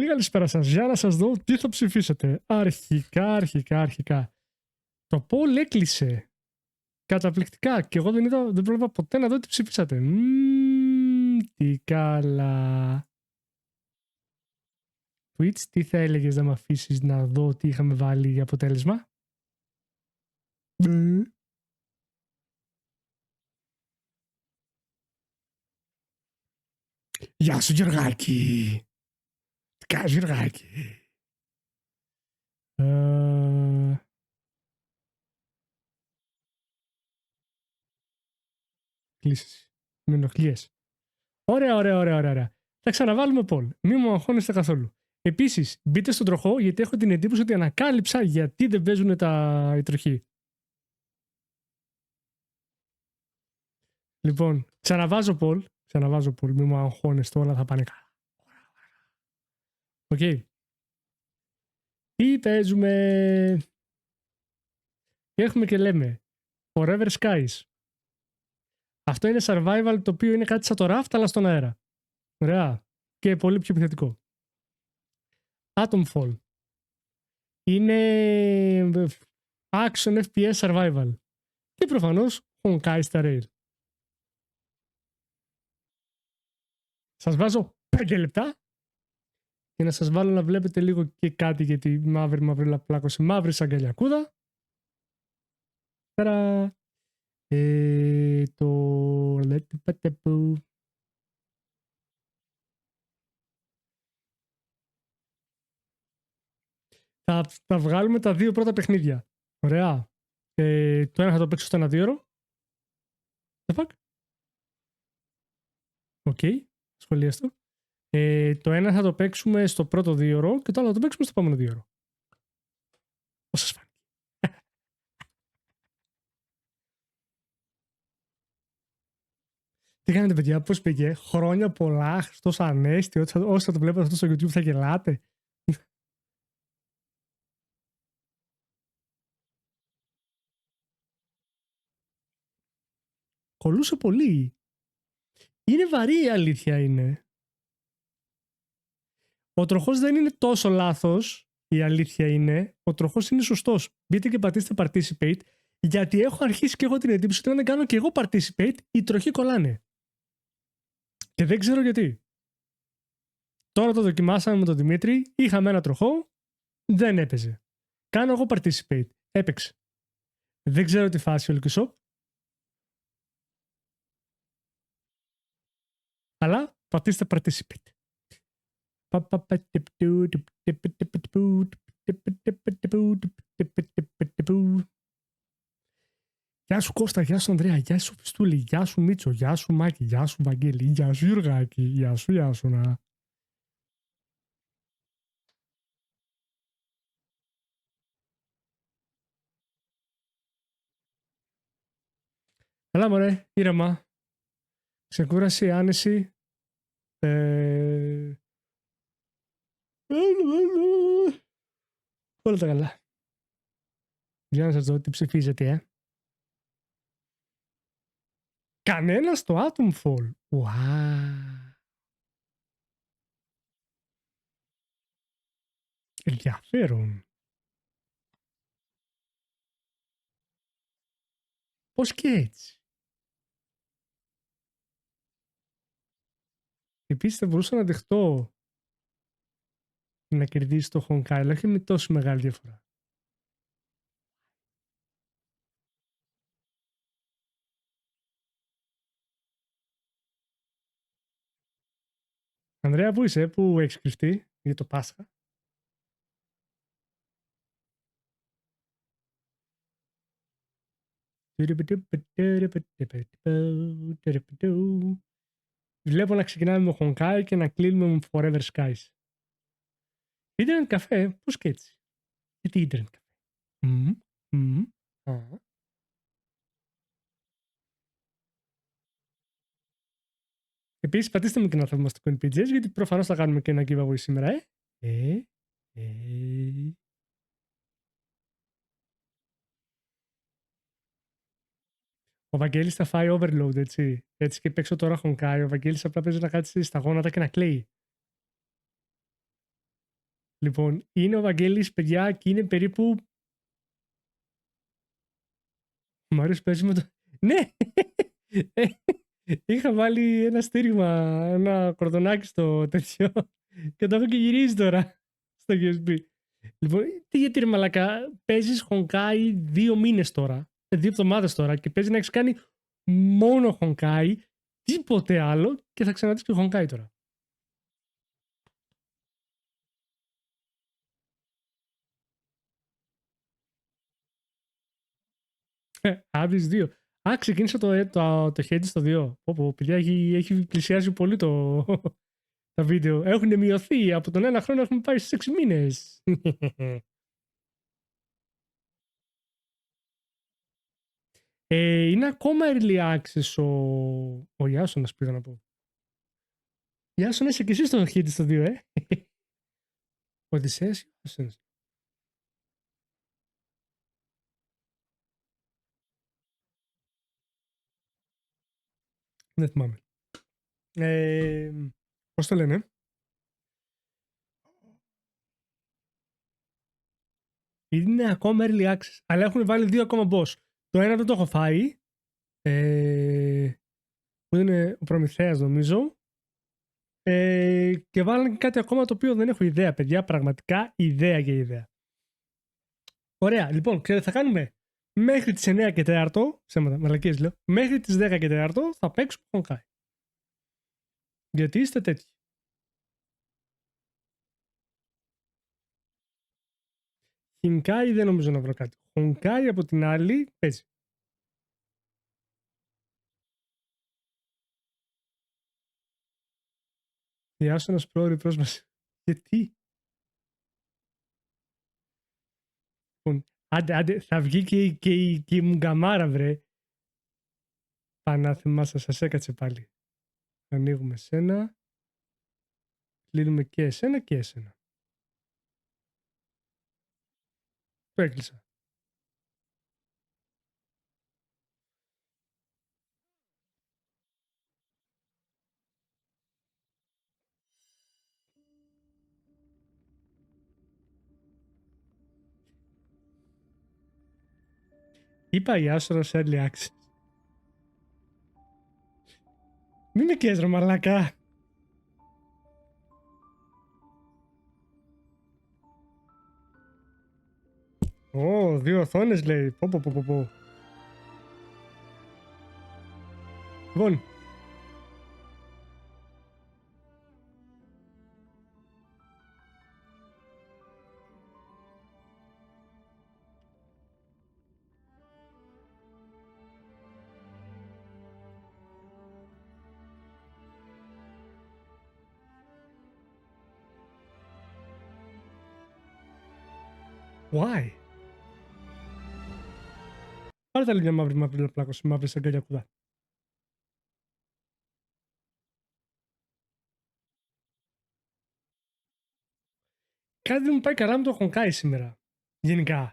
Πολύ καλησπέρα σας. Για να σας δω τι θα ψηφίσετε. Αρχικά. Το poll έκλεισε. Καταπληκτικά. Και εγώ δεν πρόλαβα ποτέ να δω τι ψηφίσατε. Τι καλά. Twitch, τι θα έλεγες να με αφήσεις να δω τι είχαμε βάλει για αποτέλεσμα? Γεια σου Γιωργάκη. Τι κάνεις Γιωργάκη? Κλείσεις. Με ενοχλίες. Ωραία. Θα ξαναβάλουμε poll. Μη μου αγχώνεστε καθόλου. Επίσης, μπείτε στον τροχό γιατί έχω την εντύπωση ότι ανακάλυψα γιατί δεν παίζουν οι τροχοί. Λοιπόν, ξαναβάζω poll. Μη μου αγχώνεστε, όλα θα πάνε καλά. Οκ. Τι παίζουμε? Έχουμε και λέμε Forever Skies. Αυτό είναι survival το οποίο είναι κάτι σαν το raft αλλά στον αέρα. Ωραία. Και πολύ πιο επιθετικό. Atomfall. Είναι action FPS survival. Και προφανώς Honkai στα rail. Σας βάζω 5 λεπτά και να σας βάλω να βλέπετε λίγο και κάτι για τη μαύρη πλάκωση. Μαύρη σαν καλιακούδα. Ταρα. Θα βγάλουμε τα δύο πρώτα παιχνίδια. Ωραία. Το ένα θα το παίξω στο 1-2ωρο. The fuck? Οκ. Σχολίαστο. Το ένα θα το παίξουμε στο πρώτο 2ωρο και το άλλο θα το παίξουμε στο επόμενο 2ωρο. Πώς σας φάνηκε? Τι κάνετε παιδιά, πώς πήγε? Χρόνια πολλά, Χριστός Ανέστη, όσοι θα το βλέπετε αυτό στο YouTube θα γελάτε. Κολούσε πολύ. Είναι βαρύ η αλήθεια είναι. Ο τροχός δεν είναι τόσο λάθος, η αλήθεια είναι. Ο τροχός είναι σωστός. Μπείτε και πατήστε participate, γιατί έχω αρχίσει και εγώ την εντύπωση ότι αν δεν κάνω και εγώ participate, οι τροχοί κολλάνε. Και δεν ξέρω γιατί. Τώρα το δοκιμάσαμε με τον Δημήτρη, είχαμε ένα τροχό, δεν έπαιζε. Κάνω εγώ participate, έπαιξε. Δεν ξέρω τι φάση ο Λυκισό. Αλλά πατήστε participate. Γεια σου Κώστα, γεια σου Ανδρέα, γεια σου Πιστούλη, γεια σου Μίτσο, γεια σου Μάκη, γεια σου Βαγγέλη, γεια σου Γιουργάκη, γεια σου να. Έλα μωρέ, ήρεμα. Ξεκούραση, άνεση. Όλα τα καλά. Για να σας δω τι ψηφίζετε, Κανένα στο Atomfall. Ενδιαφέρον. Πώς και έτσι? Επίσης θα μπορούσα να δεχτώ να κερδίσει το Honkai, αλλά όχι με τόσο μεγάλη διαφορά. Ανδρέα, πού είσαι, πού έχεις κρυφτεί για το Πάσχα? Βλέπω να ξεκινάμε με Honkai και να κλείνουμε με Forever Skies. Ίντερνετ καφέ, πώς και έτσι? Γιατί ίντερνετ καφέ? Επίσης πατήστε μου και ένα θαυμαστικό NPGs, γιατί προφανώς θα κάνουμε και ένα giveaway σήμερα, Ο Βαγγέλης θα φάει overload, έτσι. Έτσι και παίξω τώρα Honkai. Ο Βαγγέλης απλά παίζει να κάτσει στα γόνατα και να κλαίει. Λοιπόν, είναι ο Βαγγέλης, παιδιά, και είναι περίπου... Μ' αρέσει παίζει με το... Ναι! Είχα βάλει ένα στήριγμα, ένα κορδονάκι στο τέτοιο και το έχω και γυρίζει τώρα στο USB. Λοιπόν, τι γιατί ρε μαλακά, παίζεις Honkai 2 μήνες τώρα, 2 εβδομάδες τώρα και παίζει να έχεις κάνει μόνο Honkai, τίποτε άλλο και θα ξαναδείς και Honkai τώρα. Άβεις 2. Α, ξεκίνησα το Hades στο 2. Πω, παιδιά, έχει πλησιάσει πολύ τα βίντεο. Έχουν μειωθεί. Από τον ένα χρόνο έχουμε πάει στους 6 μήνες. Είναι ακόμα early access ο Ιάσονας, πήγα να πω. Ιάσονα, είσαι και εσύ στο Hades στο 2, Οδυσσέας ή Ιάσονας? Δεν θυμάμαι. Πώς το λένε? Είναι ακόμα early access. Αλλά έχουν βάλει 2 ακόμα boss. Το ένα δεν το έχω φάει. Που είναι ο Προμηθέας, νομίζω. Και βάλανε και κάτι ακόμα το οποίο δεν έχω ιδέα, παιδιά. Πραγματικά ιδέα και ιδέα. Ωραία. Λοιπόν, ξέρετε, θα κάνουμε μέχρι τις 9 και 4. Ψέματα, μαλακίες λέω. Μέχρι τις 10 και 4 θα παίξουμε Honkai. Γιατί είστε τέτοιοι. Honkai δεν νομίζω να βρω κάτι. Honkai από την άλλη παίζει. Ιάσονας πρόωρη πρόσβαση. Γιατί? Λοιπόν, άντε, θα βγει και η μουγκαμάρα, βρε. Πανάθεμά σας έκατσε πάλι. Ανοίγουμε σένα. Κλείνουμε και εσένα και εσένα. Το έκλεισα. Είπα η Άσορα σε early access. Μη με κέντρο, μαλακά. Ω, 2 οθόνες λέει. Πω. Λοιπόν. Why? Πάρε τα λίγα μαύρη πλάκωση, μαύρη σαν καλιακούδα. Κάτι δεν μου πάει καλά με το Honkai σήμερα. Γενικά.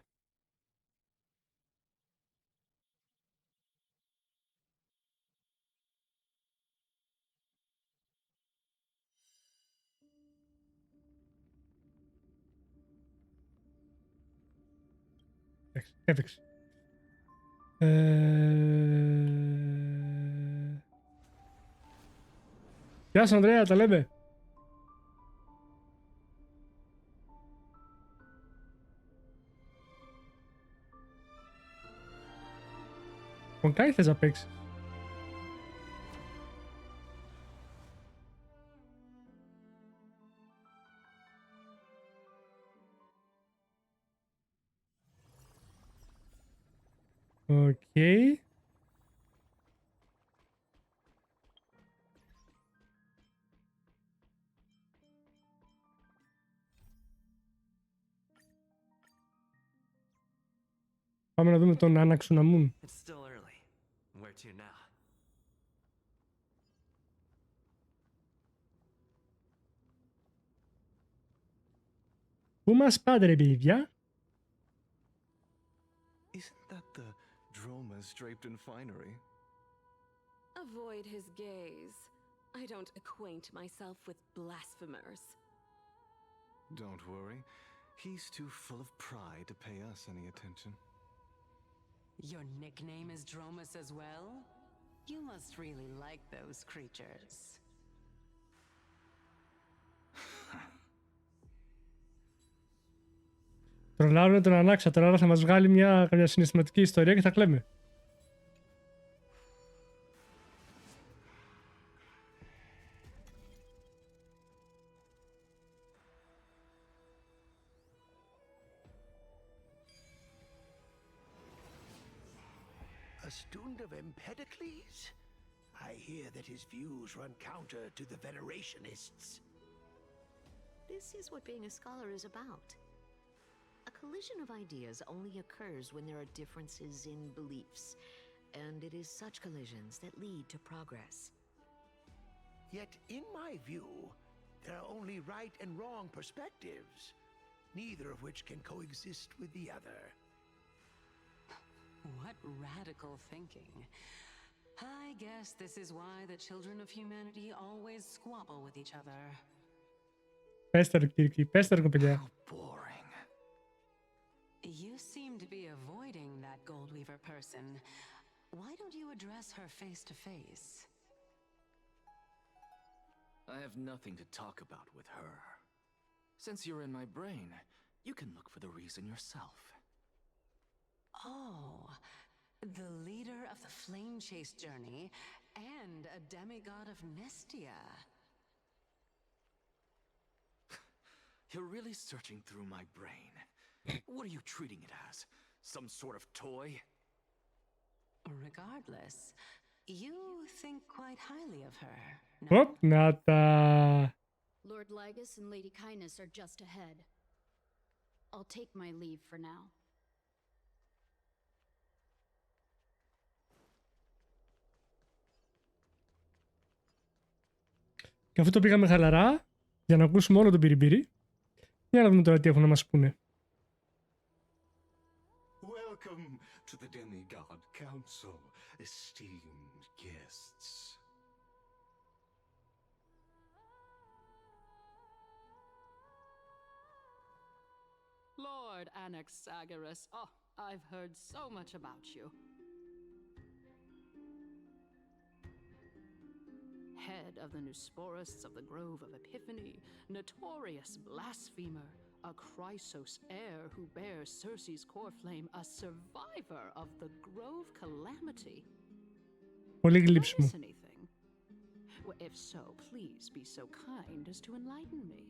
Έπαιξε. Γεια σου, Ανδρέα, τα λέμε. Honkai θες να παίξεις? Οκ. Πάμε να δούμε τον Άναξουνα Μουν. It's still early. Where to now? Πού μας πάτε ρε παιδιά? Isn't that the dromas draped in finery? Avoid his gaze. I don't acquaint myself with blasphemers. Don't worry. He's too full of pride to pay us any attention. Your nickname is Dromus as well? You must really like those creatures. Τρολάρουν τον Ανάξα, τώρα θα μας βγάλει καμιά συναισθηματική ιστορία και θα κλαίμε. A student of Empedocles? I hear that his views run counter to the Venerationists. This is what being a scholar is about. A collision of ideas only occurs when there are differences in beliefs, and it is such collisions that lead to progress. Yet, in my view, there are only right and wrong perspectives, neither of which can coexist with the other. What radical thinking. I guess this is why the children of humanity always squabble with each other. Πέστε ρε Κίρκη, πέστε ρε κοπελιά. Boring. You seem to be avoiding that Goldweaver person. Why don't you address her face to face? I have nothing to talk about with her. Since you're in my brain, you can look for the reason yourself. Oh, the leader of the Flame Chase journey and a demigod of Nestia. You're really searching through my brain. What are you treating it as? Some sort of toy? Regardless, you think quite highly of her. No? Hop, να τα... Lord Lygus and Lady Kindness are just ahead. I'll take my leave for now. Και αφού το πήγαμε χαλαρά, για να ακούσουμε όλο τον πυριμπύρι, για να δούμε τώρα τι έχουν να μας πούνε. Welcome to the Demigod Council, esteemed guests. Lord Anaxagoras, oh, I've heard so much about you. Head of the Nusporists of the Grove of Epiphany, notorious blasphemer, a Chrysos heir who bears Circe's core flame, a survivor of the Grove calamity. Πολύ Did I γλύψιμο. miss anything? Well, if so, please be so kind as to enlighten me.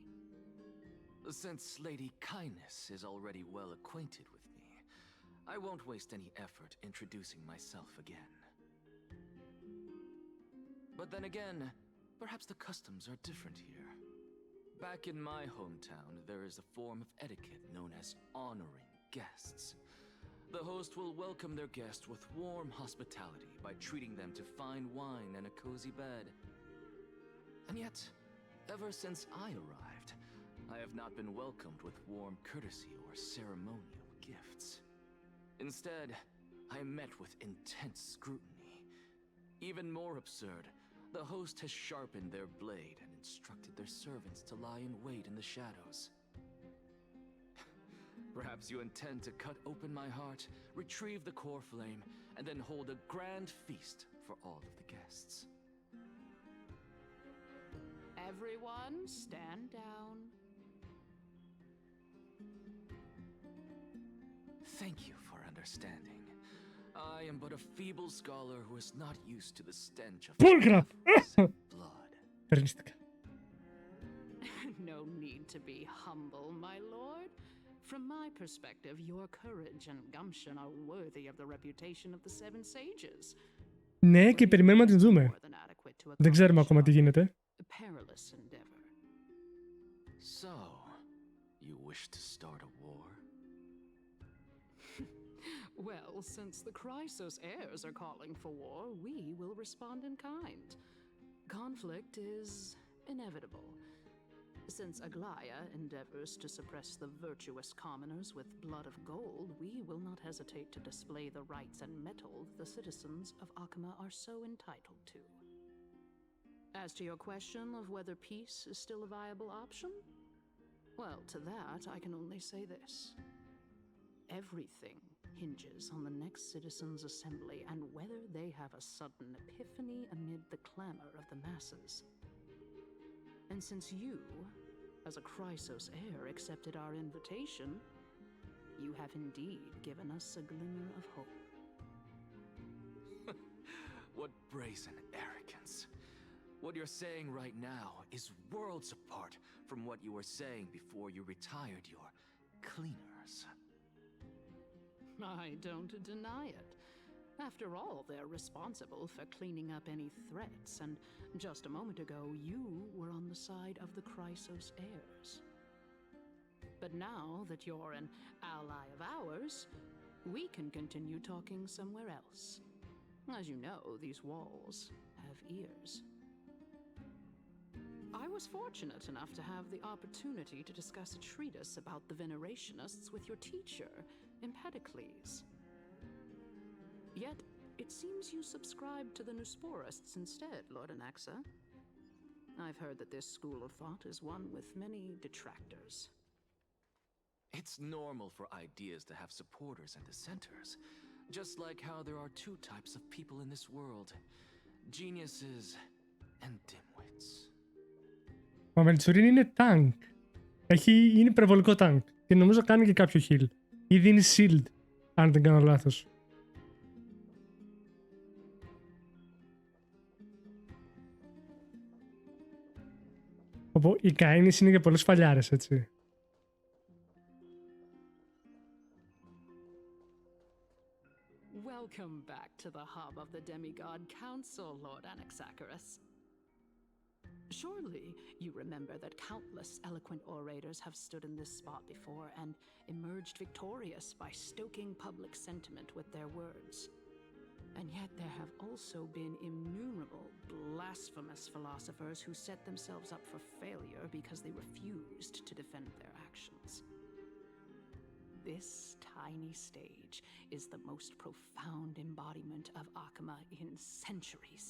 Since Lady Kindness is already well acquainted with me, I won't waste any effort introducing myself again. But then again, perhaps the customs are different here. Back in my hometown, there is a form of etiquette known as honoring guests. The host will welcome their guest with warm hospitality by treating them to fine wine and a cozy bed. And yet, ever since I arrived, I have not been welcomed with warm courtesy or ceremonial gifts. Instead, I am met with intense scrutiny. Even more absurd, the host has sharpened their blade and instructed their servants to lie in wait in the shadows. Perhaps you intend to cut open my heart, retrieve the core flame, and then hold a grand feast for all of the guests. Everyone, stand down. Thank you for understanding. I am but a feeble scholar who is not used to the stench of Bullcrap! blood. Περνίστηκα. No need to be humble, my lord. From my perspective, your courage and gumption are worthy of the reputation of the Seven Sages. Ναι, και περιμένουμε να την δούμε. More than adequate to Δεν ξέρουμε ακόμα τι accomplish γίνεται. a perilous endeavor. So, you wish to start a war? Well, since the Chrysos heirs are calling for war, we will respond in kind. Conflict is inevitable. Since Aglaya endeavors to suppress the virtuous commoners with blood of gold, we will not hesitate to display the rights and mettle the citizens of Akama are so entitled to. As to your question of whether peace is still a viable option, Well, to that, I can only say this. Everything hinges on the next citizens' assembly and whether they have a sudden epiphany amid the clamor of the masses. And since you, as a Chrysos heir, accepted our invitation, you have indeed given us a glimmer of hope. What brazen arrogance. What you're saying right now is worlds apart from what you were saying before you retired your cleaners. I don't deny it. After all, they're responsible for cleaning up any threats, and just a moment ago, you were on the side of the Chrysos heirs. But now that you're an ally of ours, we can continue talking somewhere else. As you know, these walls have ears. I was fortunate enough to have the opportunity to discuss a treatise about the Venerationists with your teacher, Empedocles. Yet, it seems you subscribe to the Nusporists instead, Lord Anaxa. I've heard that this school of thought is one with many detractors. It's normal for ideas to have supporters and dissenters, just like how there are two types of people in this world, geniuses and dimwits. Ο Αβεντσουρίνη είναι tank. Είναι υπερβολικό tank. Και νομίζω κάνει και κάποιο heal. Ή δίνει shield, αν δεν κάνω λάθος. Οπότε οι Καΐνες είναι και πολλές φαλιάρες, έτσι. Welcome back to the hub of the Demigod Council, Lord Anaxagoras. Surely you remember that countless eloquent orators have stood in this spot before and emerged victorious by stoking public sentiment with their words. And yet there have also been innumerable blasphemous philosophers who set themselves up for failure because they refused to defend their actions. This tiny stage is the most profound embodiment of Akama in centuries.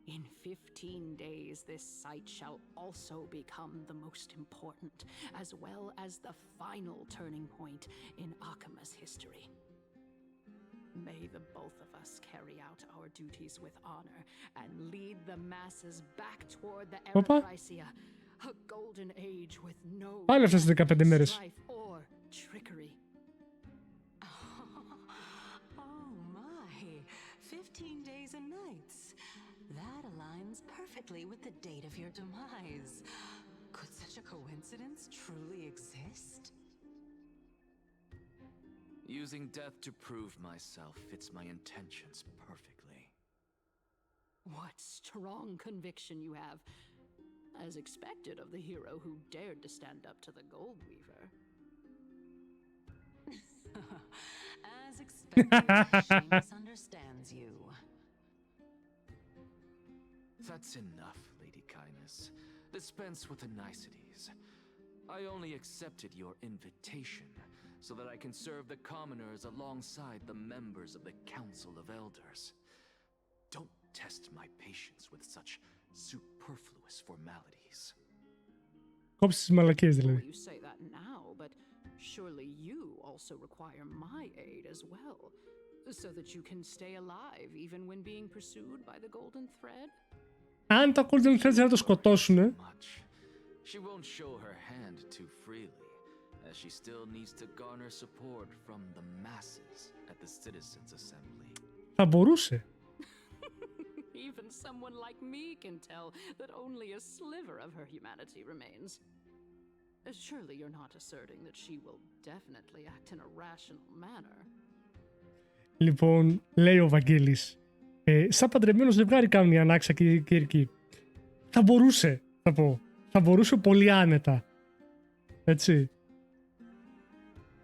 In 15 days, this site shall also become the most important, as well as the final turning point in Akama's history. May the both of us carry out our duties with honor and lead the masses back toward the Erythracia, a golden age with no strife or trickery. Oh my, 15 days and nights. That aligns perfectly with the date of your demise. Could such a coincidence truly exist? Using death to prove myself fits my intentions perfectly. What strong conviction you have, as expected of the hero who dared to stand up to the Gold Weaver. As expected, Seamus understands you. That's enough, Lady Kindness. Dispense with the niceties. I only accepted your invitation so that I can serve the commoners alongside the members of the Council of Elders. Don't test my patience with such superfluous formalities. You say that now, but surely you also require my aid as well, so that you can stay alive even when being pursued by the Golden Thread? Αν το Golden Thread να το σκοτώσουνε. She won't show her hand too freely, as she still needs to garner support from the masses at the Citizens' Assembly. Θα μπορούσε. Even someone like me can tell that only a sliver of her humanity remains. Surely you're not asserting that she will definitely act in a rational manner. Λοιπόν, λέει ο Βαγγέλης, σαν παντρεμένο ζευγάρι κάνουν η Ανάξα και η Κύρκη. Θα μπορούσε, θα πω. Θα μπορούσε πολύ άνετα. Έτσι.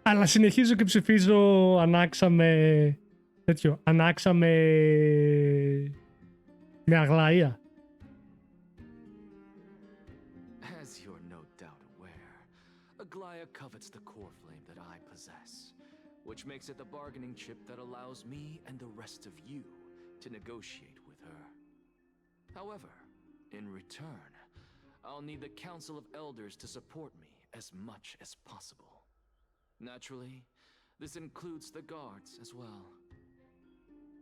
Αλλά συνεχίζω και ψηφίζω Ανάξα με... τέτοιο. Ανάξα με Αγλαία. As you're no doubt aware, Aglaya covets the core flame that I possess, which makes it the bargaining chip that allows me and the rest of you to negotiate with her. However, in return, I'll need the Council of Elders to support me as much as possible. Naturally, this includes the guards as well.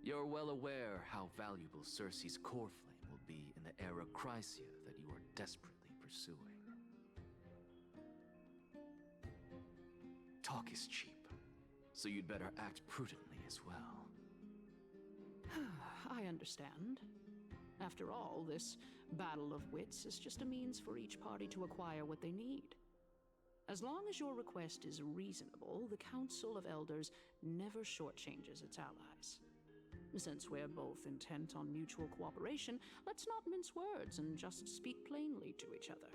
You're well aware how valuable Cersei's core flame will be in the era Chrysia that you are desperately pursuing. Talk is cheap, so you'd better act prudently as well. I understand. After all, this battle of wits is just a means for each party to acquire what they need. As long as your request is reasonable, the Council of Elders never shortchanges its allies. Since we're both intent on mutual cooperation, let's not mince words and just speak plainly to each other.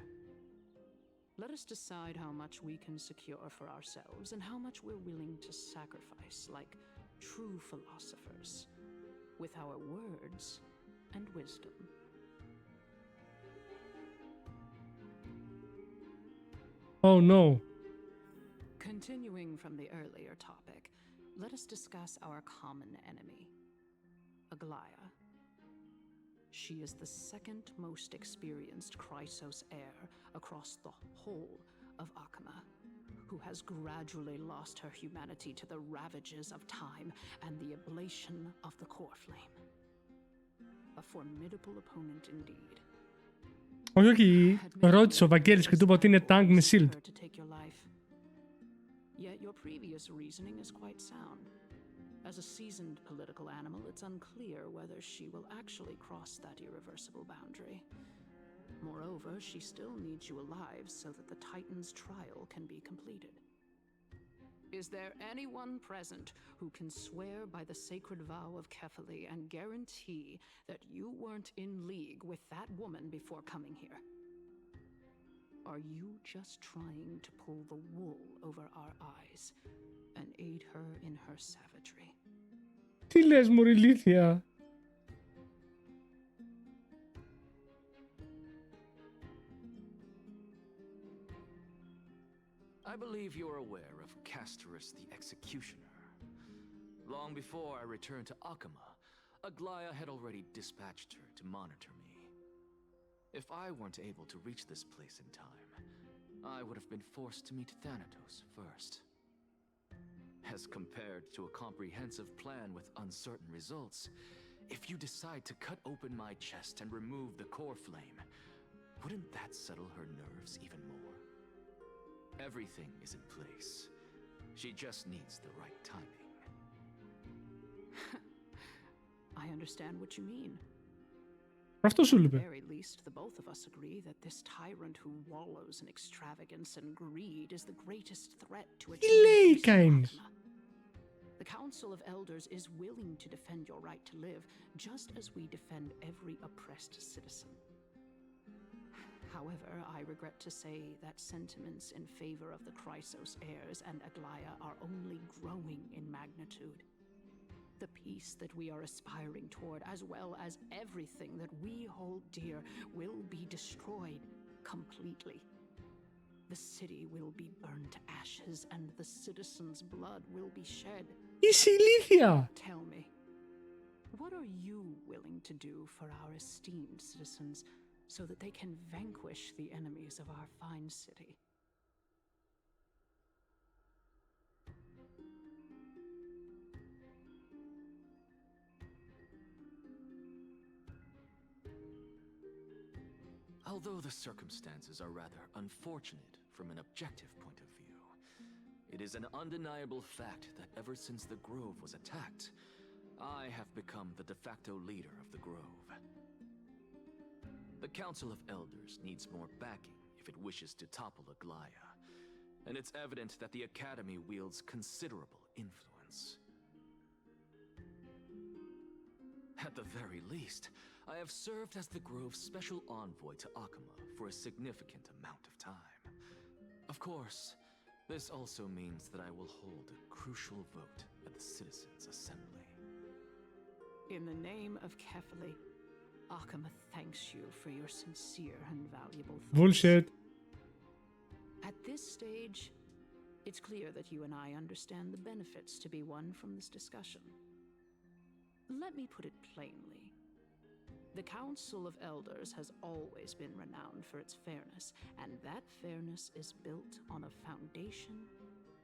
Let us decide how much we can secure for ourselves and how much we're willing to sacrifice, like true philosophers, with our words and wisdom. Oh no. Continuing from the earlier topic, let us discuss our common enemy, Aglaia. She is the second most experienced Chrysos heir across the whole of Akama, who has gradually lost her humanity to the ravages of time and the ablation of the core flame. A formidable opponent indeed. Όχι, ρώτησε ο Βαγγέλης και του είπε ότι είναι tank με shield. Yet your previous reasoning is quite sound. As a seasoned political animal, it's unclear whether she will actually cross that irreversible boundary. Moreover, she still needs you alive so that the Titan's trial can be completed. Is there anyone present who can swear by the sacred vow of Kefali and guarantee that you weren't in league with that woman before coming here? Are you just trying to pull the wool over our eyes and aid her in her savagery? Τι λες μωρή ηλίθεια? I believe you're aware of Castorus the Executioner. Long before I returned to Akama, Aglaia had already dispatched her to monitor me. If I weren't able to reach this place in time, I would have been forced to meet Thanatos first. As compared to a comprehensive plan with uncertain results, if you decide to cut open my chest and remove the core flame, wouldn't that settle her nerves even more? Everything is in place. She just needs the right timing. I understand what you mean. Αυτό σου At the είπε. very least, the both of us agree that this tyrant who wallows in extravagance and greed is the greatest threat to Τι λέει η Κάινης? The Council of Elders is willing to defend your right to live, just as we defend every oppressed citizen. However, I regret to say that sentiments in favor of the Chrysos heirs and Aglaia are only growing in magnitude. The peace that we are aspiring toward, as well as everything that we hold dear, will be destroyed completely. The city will be burned to ashes, and the citizens' blood will be shed. Είσαι ηλίθεια! Tell me, what are you willing to do for our esteemed citizens so that they can vanquish the enemies of our fine city? Although the circumstances are rather unfortunate from an objective point of view, it is an undeniable fact that ever since the Grove was attacked, I have become the de facto leader of the Grove. The Council of Elders needs more backing if it wishes to topple Aglaia, and it's evident that the Academy wields considerable influence. At the very least, I have served as the Grove's special envoy to Akama for a significant amount of time. Of course, this also means that I will hold a crucial vote at the Citizens' Assembly. In the name of Kefali, Akama thanks you for your sincere and valuable thoughts. Bullshit. At this stage, it's clear that you and I understand the benefits to be won from this discussion. Let me put it plainly. The Council of Elders has always been renowned for its fairness, and that fairness is built on a foundation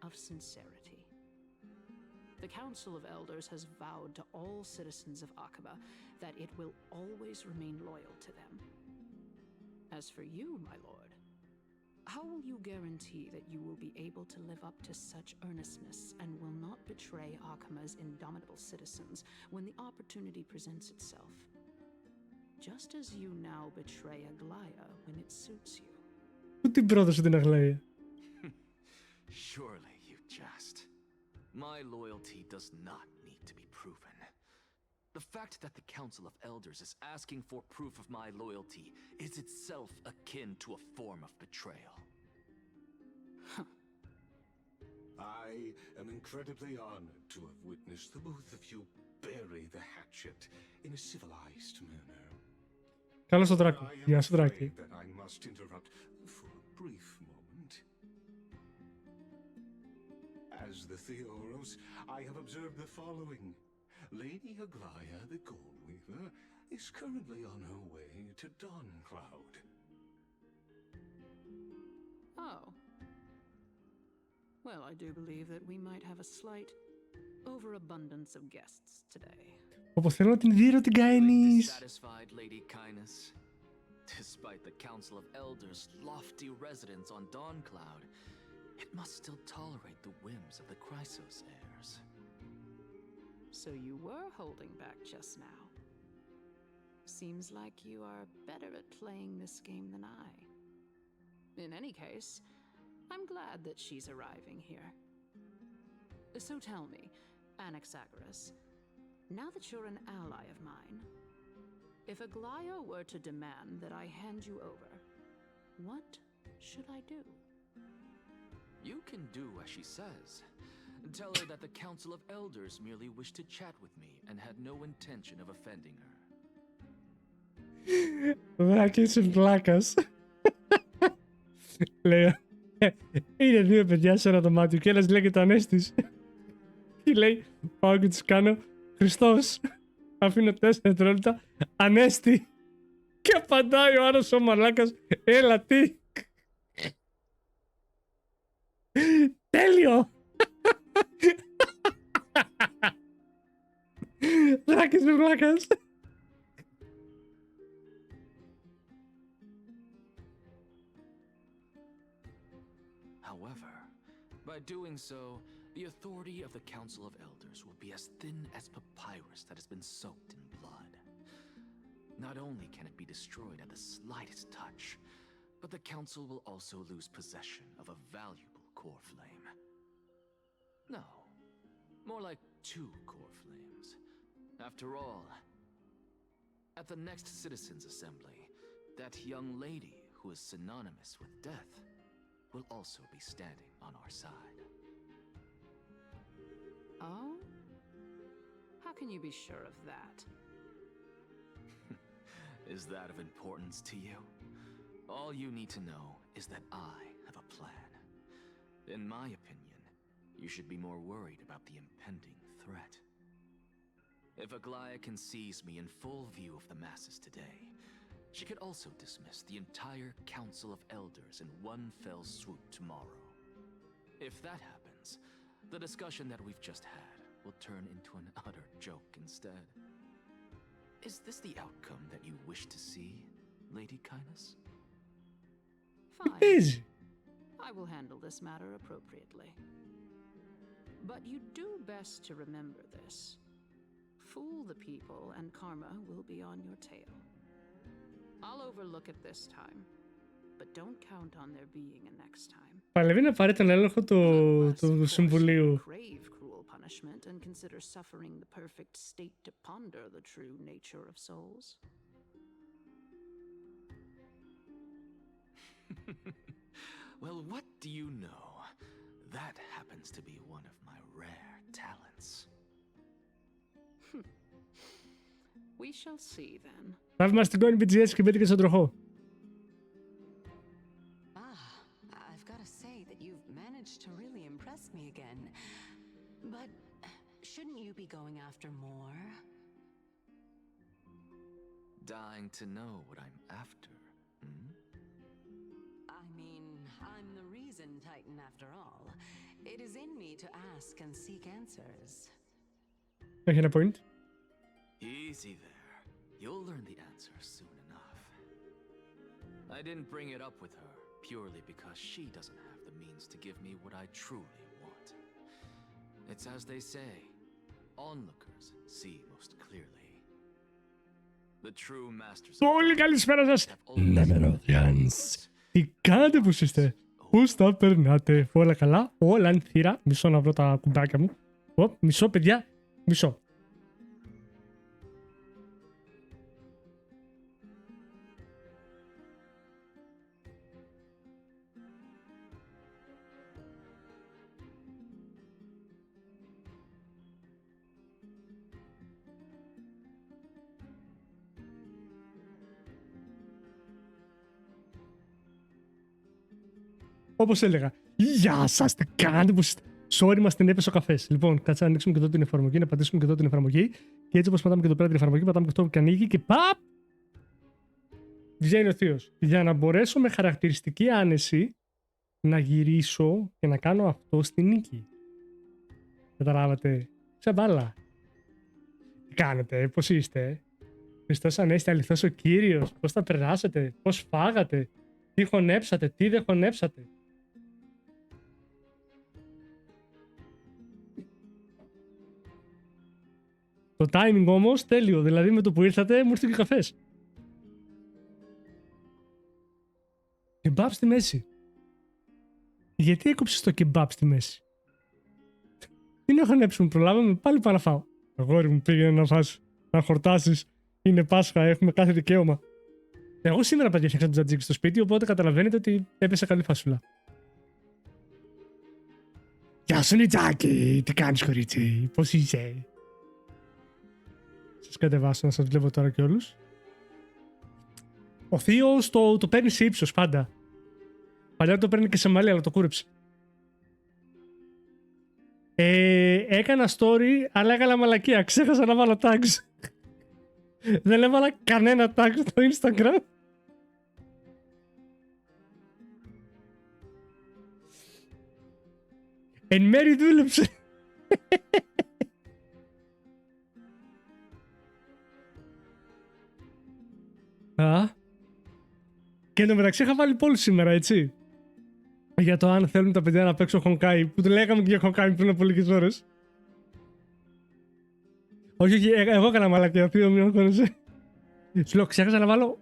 of sincerity. The Council of Elders has vowed to all citizens of Akaba that it will always remain loyal to them. As for you, my lord, how will you guarantee that you will be able to live up to such earnestness and will not betray Akama's indomitable citizens when the opportunity presents itself? Just as you now betray Aglaya when it suits you. Πού την πρόδωσε την Αγλαία? Surely you jest. My loyalty does not need to be proven. The fact that the Council of Elders is asking for proof of my loyalty is itself akin to a form of betrayal. I am incredibly honored to have witnessed the both of you bury the hatchet in a civilized manner. Καλώς το Δράκο. Γεια σου, Δράκη. That I must interrupt for a brief moment. As the Theoros, I have observed the following. Lady Aglaya, the Goldweaver, is currently on her way to Dawncloud. Oh. Well, I do believe that we might have a slight overabundance of guests today. Όπως θέλω να την δείρω την Καένις. Dissatisfied, Lady Kindness. Despite the Council of Elders' lofty residence on Dawncloud, it must still tolerate the whims of the Chrysos heirs. So you were holding back just now. Seems like you are better at playing this game than I. In any case, I'm glad that she's arriving here. So tell me, Anaxagoras, now that you're an ally of mine, if Aglaya were to demand that I hand you over, what should I do? You can do as she says. Tell her that the Council of Elders merely wished to chat with me and had no intention of offending her. Δράκης βλάκας. Λέω, είναι δύο παιδιά σε ένα δωμάτιο και ένας λέγεται Ανέστης. Και λέει, πάω και τους κάνω Χριστός. Αφήνω 4 δευτερόλεπτα. Ανέστη. Και απαντάει ο άλλος ο μαλάκας. Έλα τι. Τέλειο. Δράκης με βλάκας. However, by doing so, the authority of the Council of Elders will be as thin as papyrus that has been soaked in blood. Not only can it be destroyed at the slightest touch, but the Council will also lose possession of a valuable core flame. No, more like 2 core flames. After all, at the next Citizens' Assembly, that young lady who is synonymous with death will also be standing on our side. Oh? How can you be sure of that? Is that of importance to you? All you need to know is that I have a plan. In my opinion, you should be more worried about the impending threat. If Aglaya can seize me in full view of the masses today, she could also dismiss the entire Council of Elders in one fell swoop tomorrow. If that happens, the discussion that we've just had will turn into an utter joke instead. Is this the outcome that you wish to see, Lady Kindness? Fine. Easy. I will handle this matter appropriately. But you do best to remember this. Fool the people and karma will be on your tail. I'll overlook it this time, but don't count on there being a next time. Παλεύει να πάρει τον έλεγχο του Συμβουλίου. Crave cruel punishment and consider suffering the perfect state to ponder the true nature of souls. Well, what do you know? That happens to be one of my rare talents. We shall see then. Θαυμαστικό είναι BGS και μπήκε στον τροχό. I've got to say that you've managed to really impress me again. But shouldn't you be going after more? dying to know what I'm after. Hmm? I mean, I'm the reason Titan after all. It is in me to ask and seek answers. Έχει ένα point. Easy there. You'll learn the answer soon enough. I didn't bring it up with her purely because she doesn't have the means to give me what I truly want. It's as they say, onlookers see most clearly. The true masters. Πολύ καλησπέρα σας, Νεμεροδιans. Τι κάνετε, πώς είστε, πώς τα περνάτε? Όλα καλά, όλα είναι θύρα. Μισό να βρω τα κουμπάκια μου. Μισό, παιδιά, μισό. Όπως έλεγα, γεια σας, τι κάνετε, πώς είστε? Sorry, μας την έπεσε ο καφές. Λοιπόν, κάτσε να ανοίξουμε και εδώ την εφαρμογή, να πατήσουμε και εδώ την εφαρμογή. Και έτσι όπως πατάμε και εδώ πέρα την εφαρμογή, πατάμε και αυτό και ανοίγει και παπ! Βγαίνει ο θείος. Για να μπορέσω με χαρακτηριστική άνεση να γυρίσω και να κάνω αυτό στη νίκη. Καταλάβατε? Σε μπάλα. Τι κάνετε, πώς είστε? Χριστός Ανέστη, αληθώς ο Κύριος. Πώς θα περάσετε, πώς φάγατε, τι χωνέψατε, τι δεν χωνέψατε? Το timing όμως τέλειο, δηλαδή με το που ήρθατε μου ήρθε και καφές. Κεμπάπ στη μέση. Γιατί έκοψες το κεμπάπ στη μέση? Τι να χωνέψουμε, προλάβαμε, πάλι πάω να φάω. Αγόρι μου, πήγαινε να φας, να χορτάσεις. Είναι Πάσχα, έχουμε κάθε δικαίωμα. Εγώ σήμερα, παιδιά, φτιάξα το τζατζίκι στο σπίτι, οπότε καταλαβαίνετε ότι έπεσε καλή φασούλα. Γεια σου, Νιτζάκι, τι κάνεις, κορίτσι, πώς είσαι? Σας κατεβάσω να σας βλέπω τώρα κι όλους. Ο θείος το παίρνει σε ύψος πάντα. Παλιά το παίρνει και σε μαλλί, αλλά το κούρεψε. Έκανα story, αλλά έκανα μαλακία. Ξέχασα να βάλω tags. Δεν έβαλα κανένα tag στο Instagram. Εν μέρει δούλεψε. Και εν τω μεταξύ είχα βάλει poll σήμερα, έτσι. Για το αν θέλουν τα παιδιά να παίξω Honkai, που το λέγαμε και για Honkai πριν από λίγες ώρες. Όχι, εγώ έκανα μαλακία, θείο, μην αγχώνεσαι. Σου λέω, ξέχασα να βάλω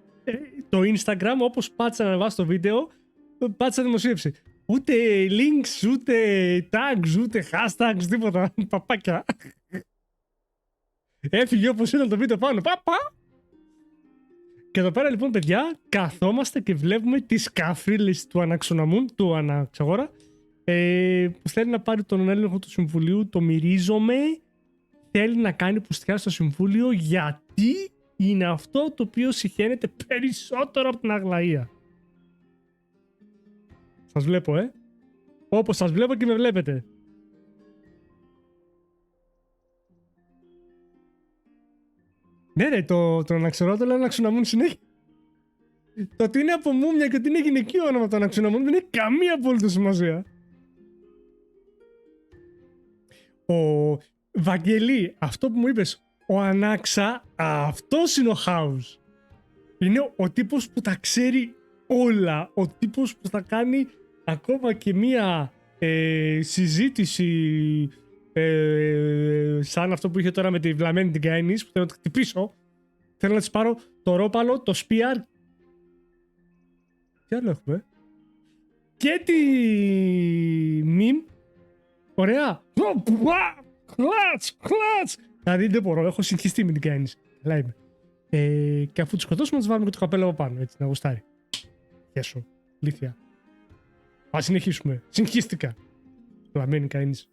το Instagram, όπως πάτησα να ανεβάσω το βίντεο, πάτησα δημοσίευση. Ούτε links, ούτε tags, ούτε hashtags, τίποτα. Παπάκια. Έφυγε όπως ήταν το βίντεο πάνω. Παπα! Και εδώ πέρα λοιπόν, παιδιά, καθόμαστε και βλέπουμε τις καφρίλες του Αναξοναμούν, του Αναξαγόρα, που θέλει να πάρει τον έλεγχο του Συμβουλίου, το μυρίζομαι, θέλει να κάνει πουστιά στο Συμβούλιο, γιατί είναι αυτό το οποίο συχαίνεται περισσότερο από την Αγλαία. Σας βλέπω, όπως σας βλέπω και με βλέπετε. Ναι ρε, το Αναξερό το λέω Αναξοναμούν συνέχεια. Το ότι είναι από μούμια και ότι είναι γυναικείο όνομα το Αναξοναμούν δεν έχει καμία απόλυτη σημασία. Ο Βαγγελή, αυτό που μου είπες, ο Ανάξα, αυτός είναι ο House. Είναι ο τύπος που τα ξέρει όλα. Ο τύπος που θα κάνει ακόμα και μία συζήτηση σαν αυτό που είχε τώρα με τη βλαμμένη την Καϊνής, που θέλω να τη χτυπήσω. Θέλω να της πάρω το ρόπαλο, το σπίαρ. Τι άλλο έχουμε? Και τη μιμ. Ωραία. Κλατς. Δηλαδή δεν μπορώ, έχω συγχυστεί με την Καϊνής. Καλά είμαι. Και αφού τη σκοτώσουμε, να της βάλουμε και το καπέλο από πάνω, έτσι, να γουστάρει. Γεια σου, λήθεια. Ας συνεχίσουμε. Συγχύστηκα. Βλαμμένη Καϊνής.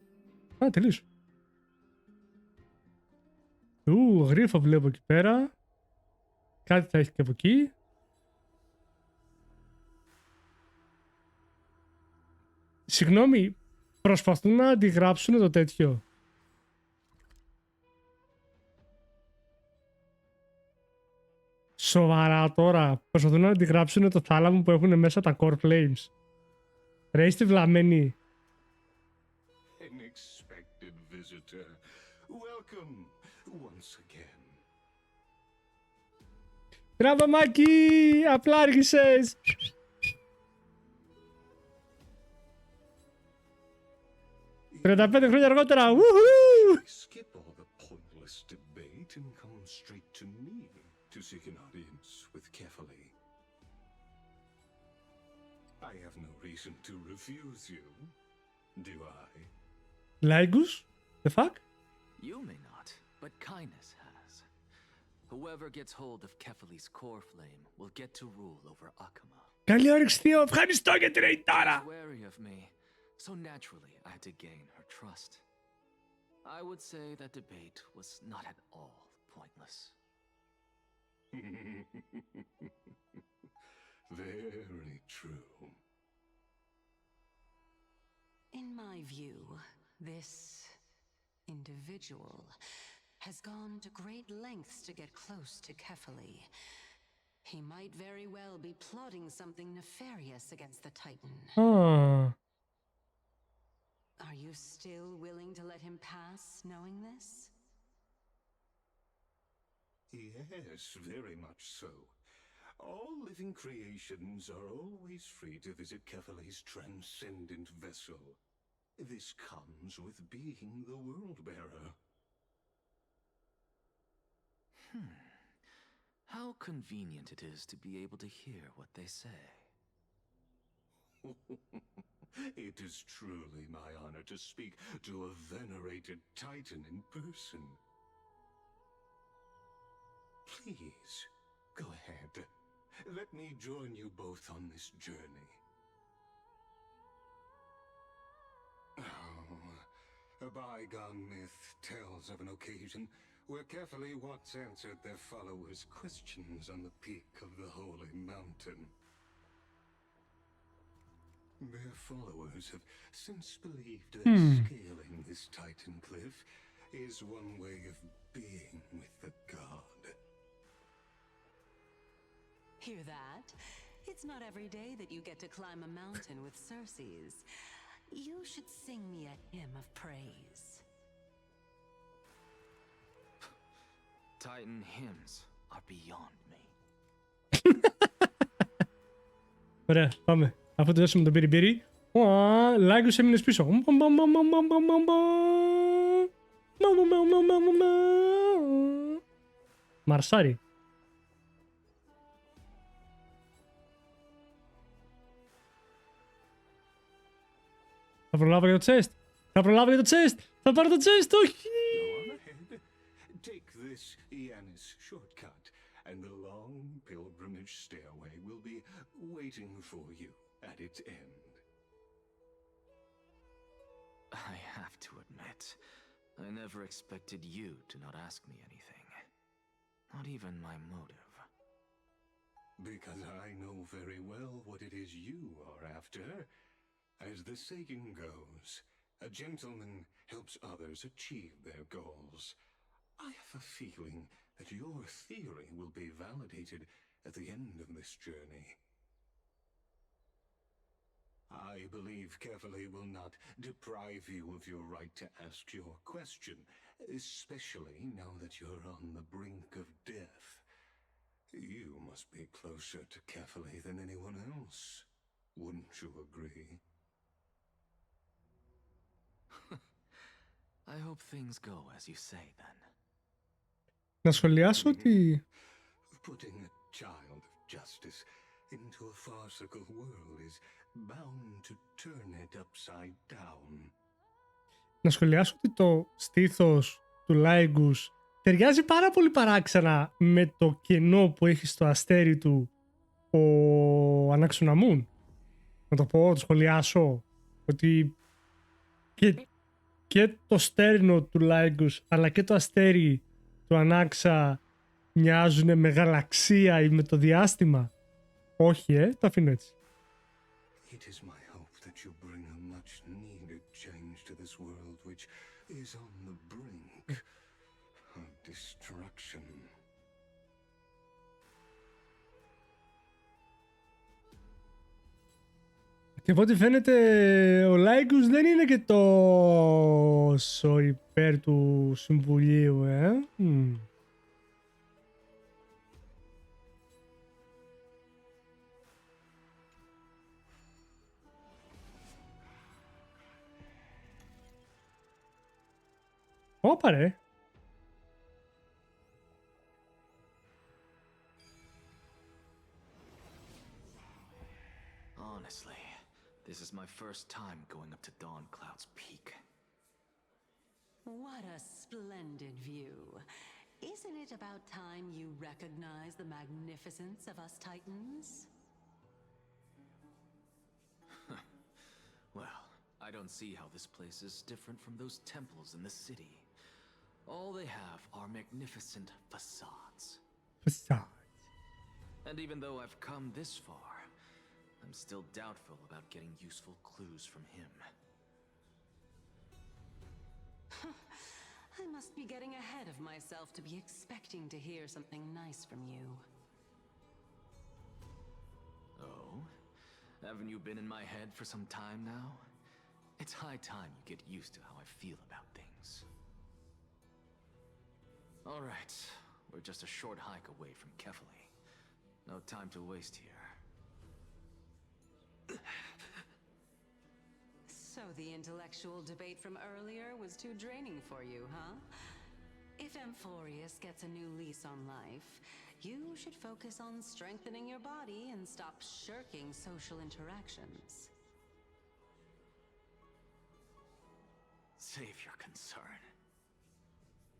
Τελείωσε. Γρίφο βλέπω εκεί πέρα. Κάτι θα έχει και από εκεί. Συγγνώμη, προσπαθούν να αντιγράψουν το τέτοιο. Σοβαρά τώρα. Προσπαθούν να αντιγράψουν το θάλαμο που έχουν μέσα τα core flames. Ρε είστε βλαμμένοι. An expected visitor. Welcome once again. Μπράβο Μάκη! Απλά άργησες! «35 χρόνια αργότερα! Woohoo! Skip all the pointless debate and come straight to me to seek an audience with Kefali. I have no reason to refuse you, do I? Λάιγκους? The fuck? You may not, but Kindness has. Whoever gets hold of Kefali's core flame will get to rule over Akama. Καλή όρεξη θείο! Ευχαριστώ για την ρεϊτάρα! She's wary of me, so naturally I had to gain her trust. I would say that debate was not at all pointless. Very true. In my view, this individual has gone to great lengths to get close to Kefali. He might very well be plotting something nefarious against the Titan. Ah. Are you still willing to let him pass, knowing this? Yes, very much so. All living creations are always free to visit Kefali's transcendent vessel. This comes with being the world-bearer. How convenient it is to be able to hear what they say. It is truly my honor to speak to a venerated Titan in person. Please, go ahead. Let me join you both on this journey. Oh, a bygone myth tells of an occasion where Kefali once answered their followers' questions on the peak of the holy mountain. Their followers have since believed that scaling this Titan cliff is one way of being with the god. Hear that? It's not every day that you get to climb a mountain with Circes. You should sing me a hymn of praise. Titan hymns are beyond me. Ωραία, πάμε. Αφού τελειώσουμε τον πυρι-πυρι. Λάγκους έμεινες πίσω. Μαρσάρι. Θα προλάβω για το chest. Θα προλάβω για το chest. Θα πάρω το chest. Όχι. Go on ahead. Take this Yanis shortcut, and the long pilgrimage stairway will be waiting for you at its end. I have to admit, I never expected you to not ask me anything. Not even my motive. Because I know very well what it is you are after. As the saying goes, a gentleman helps others achieve their goals. I have a feeling that your theory will be validated at the end of this journey. I believe Kefali will not deprive you of your right to ask your question, especially now that you're on the brink of death. You must be closer to Kefali than anyone else. Wouldn't you agree? I hope things go as you say then. Να σχολιάσω ότι... Putting a child of justice into a farcical world is bound to turn it upside down. Να σχολιάσω ότι το στήθος του Λάιγκους ταιριάζει πάρα πολύ παράξενα με το κενό που έχει στο αστέρι του ο Αναξουναμούν. Να το πω, το σχολιάσω, ότι και το στέρνο του Λάιγκους αλλά και το αστέρι του Ανάξα μοιάζουν με γαλαξία ή με το διάστημα. Όχι, το αφήνω έτσι. It is my hope that you bring a much needed change to this world which is on the brink of destruction. Και από ό,τι φαίνεται ο Λάικους δεν είναι και τόσο υπέρ του Συμβουλίου, Όπα ρε. Honestly, this is my first time going up to Dawn Cloud's peak. What a splendid view. Isn't it about time you recognize the magnificence of us Titans? Well, I don't see how this place is different from those temples in the city. All they have are magnificent facades. Facades. And even though I've come this far, I'm still doubtful about getting useful clues from him. I must be getting ahead of myself to be expecting to hear something nice from you. Oh? Haven't you been in my head for some time now? It's high time you get used to how I feel about things. All right, we're just a short hike away from Kefali. No time to waste here. So the intellectual debate from earlier was too draining for you, huh? If Amphoreous gets a new lease on life, you should focus on strengthening your body and stop shirking social interactions. Save your concern.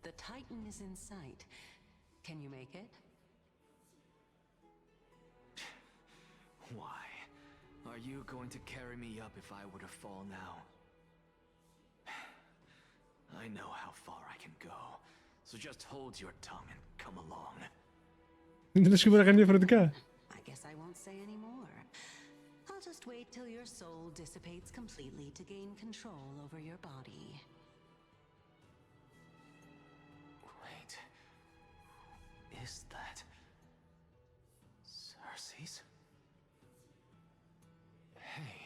The Titan is in sight. Can you make it? Why? Are you going to carry me up if I were to fall now? I know how far I can go, so just hold your tongue and come along. Δεν λες τίποτα κάνει διαφορετικά. I guess I won't say any more. I'll just wait till your soul dissipates completely to gain control over your body. Wait. Is that Cersei's? Hey,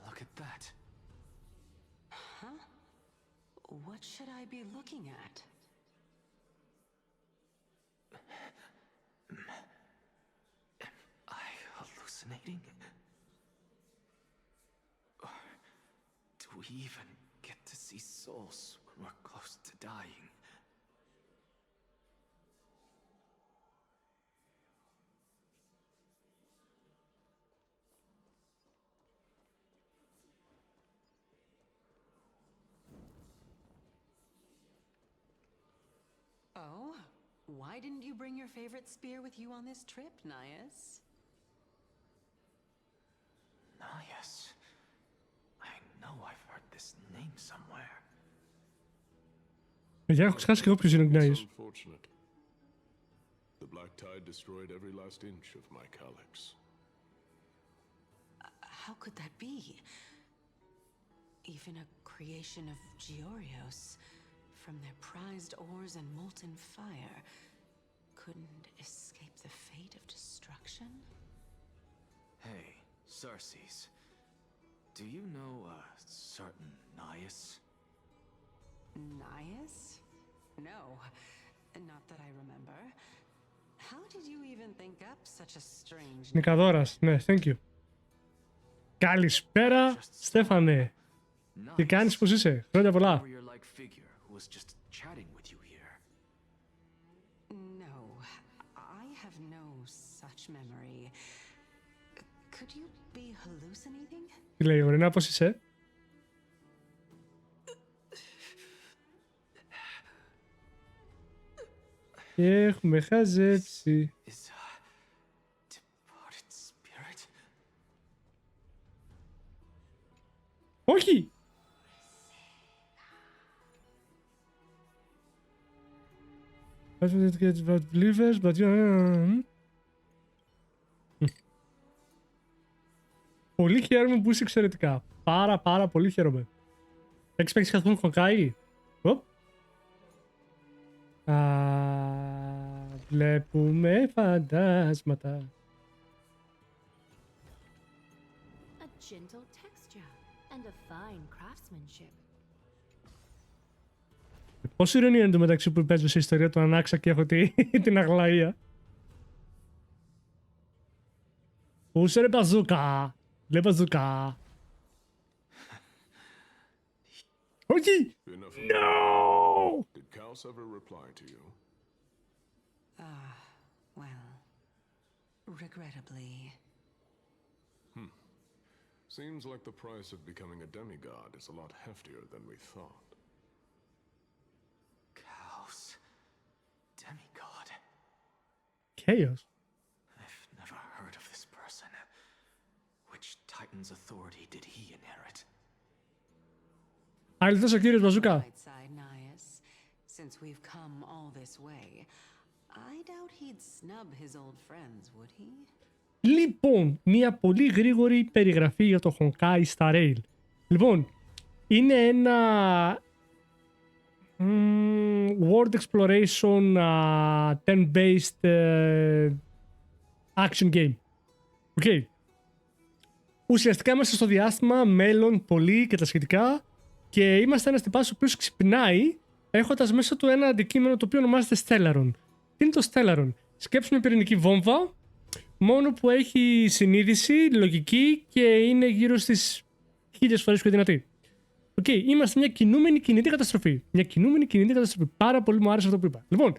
look at that. Huh? What should I be looking at? Am I hallucinating? Or do we even get to see souls when we're close to dying? Oh, why didn't you bring your favorite spear with you on this trip, Nias? Nias. I know I've heard this name somewhere. Για έχω ξεχάσει και εγώ ποιος είναι ο Γκνάιος. Unfortunate. The black tide destroyed every last inch of my calyx. How could that be? Even a creation of Georios, from their prized ores and molten fire, couldn't escape the fate of destruction? Hey, Cersei's. Do you know a certain Nias? Nias? No, not that I remember. How did you even think up such a strange name? Νικαδόρας, ναι, thank you. Καλησπέρα, Στέφανε. Τι κάνεις, πώς είσαι, χρόνια πολλά. Warrior-like figure who was just chatting with you here. No, I have no such memory. Could you be hallucinating? Τι λέει, ωραία, πώς είσαι. Έχουμε χαζέψει. Is a departed spirit? Όχι! Πολύ χαίρομαι που είσαι εξαιρετικά. Πάρα πολύ χαίρομαι. Έχεις παίξει καθόλου Honkai? Βλέπουμε φαντάσματα. A gentle texture and a fine craftsmanship. Πόσο ηρωνία είναι το μεταξύ που παίζω σε ιστορία του Ανάξα και έχω την Αγλαία. Πού είσαι ρε μπαζούκα. Λε μπαζούκα. Όχι. No. Did Kaos ever reply to you? Well, regrettably. Seems like the price of becoming a demigod is a lot heftier than we thought. Chaos. Demigod. Chaos. I've never heard of this person. Which Titan's authority did he inherit? Αληθώς ο κύριος Μπαζούκα. Since we've come all this way, I doubt he'd snub his old friends, would he? Λοιπόν, μια πολύ γρήγορη περιγραφή για το Honkai Star Rail. Λοιπόν, είναι ένα world exploration turn-based action game. Okay. Ουσιαστικά είμαστε στο διάστημα, μέλλον, πολύ και τα σχετικά και είμαστε ένας τυπάς ο οποίος ξυπνάει έχοντας μέσα του ένα αντικείμενο το οποίο ονομάζεται Stellaron. Τι είναι το Stellaron? Σκέψου μια πυρηνική βόμβα, μόνο που έχει συνείδηση, λογική και είναι γύρω στις 1000 φορές πιο δυνατή. Είμαστε μια κινούμενη κινητή καταστροφή. Μια κινούμενη κινητή καταστροφή. Πάρα πολύ μου άρεσε αυτό που είπα. Λοιπόν,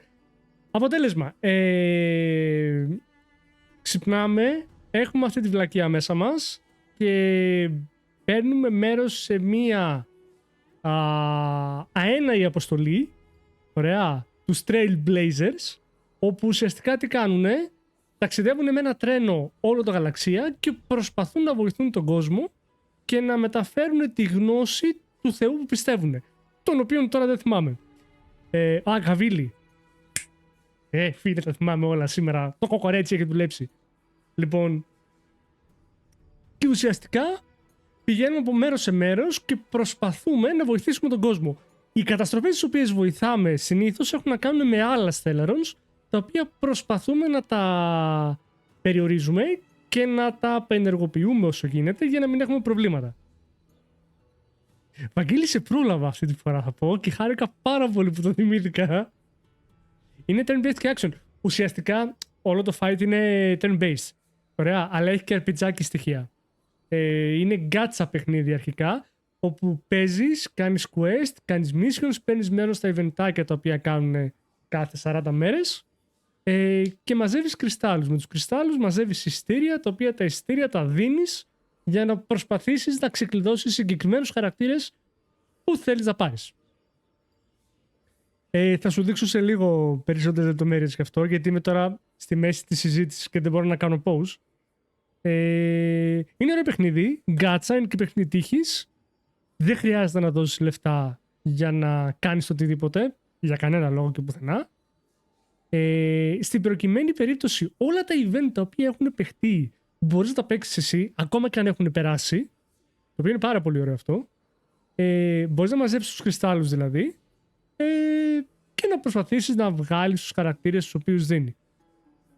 αποτέλεσμα. Ξυπνάμε, έχουμε αυτή τη βλακεία μέσα μας και παίρνουμε μέρος σε μια αέναη αποστολή, ωραία, τους Trailblazers, όπου ουσιαστικά τι κάνουνε? Ταξιδεύουν με ένα τρένο όλο το γαλαξία και προσπαθούν να βοηθούν τον κόσμο και να μεταφέρουν τη γνώση του Θεού που πιστεύουν. Τον οποίον τώρα δεν θυμάμαι. Γαβίλη. Φίλε, τα θυμάμαι όλα σήμερα. Το κοκορέτσι έχει δουλέψει. Λοιπόν. Και ουσιαστικά πηγαίνουμε από μέρος σε μέρος και προσπαθούμε να βοηθήσουμε τον κόσμο. Οι καταστροφές τις οποίες βοηθάμε συνήθως έχουν να κάνουν με άλλα Stellarons, τα οποία προσπαθούμε να τα περιορίζουμε και να τα απενεργοποιούμε όσο γίνεται για να μην έχουμε προβλήματα. Βαγγέλη, σε πρόλαβα αυτή τη φορά θα πω και χάρηκα πάρα πολύ που το θυμήθηκα. Είναι turn-based και action. Ουσιαστικά όλο το fight είναι turn-based. Ωραία, αλλά έχει και αρπιτζάκι στοιχεία. Είναι gacha παιχνίδι αρχικά, όπου παίζεις, κάνεις quest, κάνεις missions, παίρνεις μέρος στα eventάκια τα οποία κάνουν κάθε 40 μέρες και μαζεύεις κρυστάλλους. Με τους κρυστάλλους μαζεύεις εισιτήρια, τα οποία τα εισιτήρια τα δίνεις για να προσπαθήσεις να ξεκλειδώσεις συγκεκριμένους χαρακτήρες που θέλεις να πάρεις. Θα σου δείξω σε λίγο περισσότερες λεπτομέρειες γι' αυτό, γιατί είμαι τώρα στη μέση της συζήτησης και δεν μπορώ να κάνω pause. Είναι ωραίο παιχνίδι, γκάτσα, είναι και παιχνίδι τύχης. Δεν χρειάζεται να δώσεις λεφτά για να κάνεις το οτιδήποτε, για κανένα λόγο και πουθενά. Στην προκειμένη περίπτωση, όλα τα event τα οποία έχουν παιχτεί μπορείς να τα παίξεις εσύ, ακόμα και αν έχουν περάσει, το οποίο είναι πάρα πολύ ωραίο αυτό. Μπορείς να μαζέψεις τους κρυστάλλους δηλαδή και να προσπαθήσεις να βγάλεις τους χαρακτήρες τους οποίους δίνει.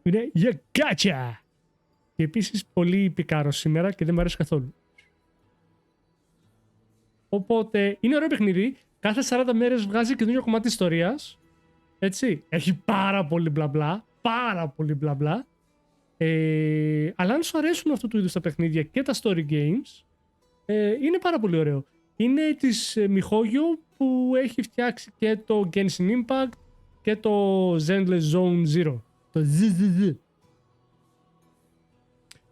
Είναι για γκάτσα! Και επίσης πολύ πικάρω σήμερα και δεν μου αρέσει καθόλου. Οπότε είναι ωραίο παιχνίδι. Κάθε 40 μέρες βγάζει καινούργιο κομμάτι ιστορίας. Έτσι. Έχει πάρα πολύ μπλα μπλα. Πάρα πολύ μπλα μπλα. Αλλά αν σου αρέσουν αυτού του είδους τα παιχνίδια και τα story games, είναι πάρα πολύ ωραίο. Είναι της Μιχόγιο που έχει φτιάξει και το Genshin Impact και το Zenless Zone Zero. Το ZZZ.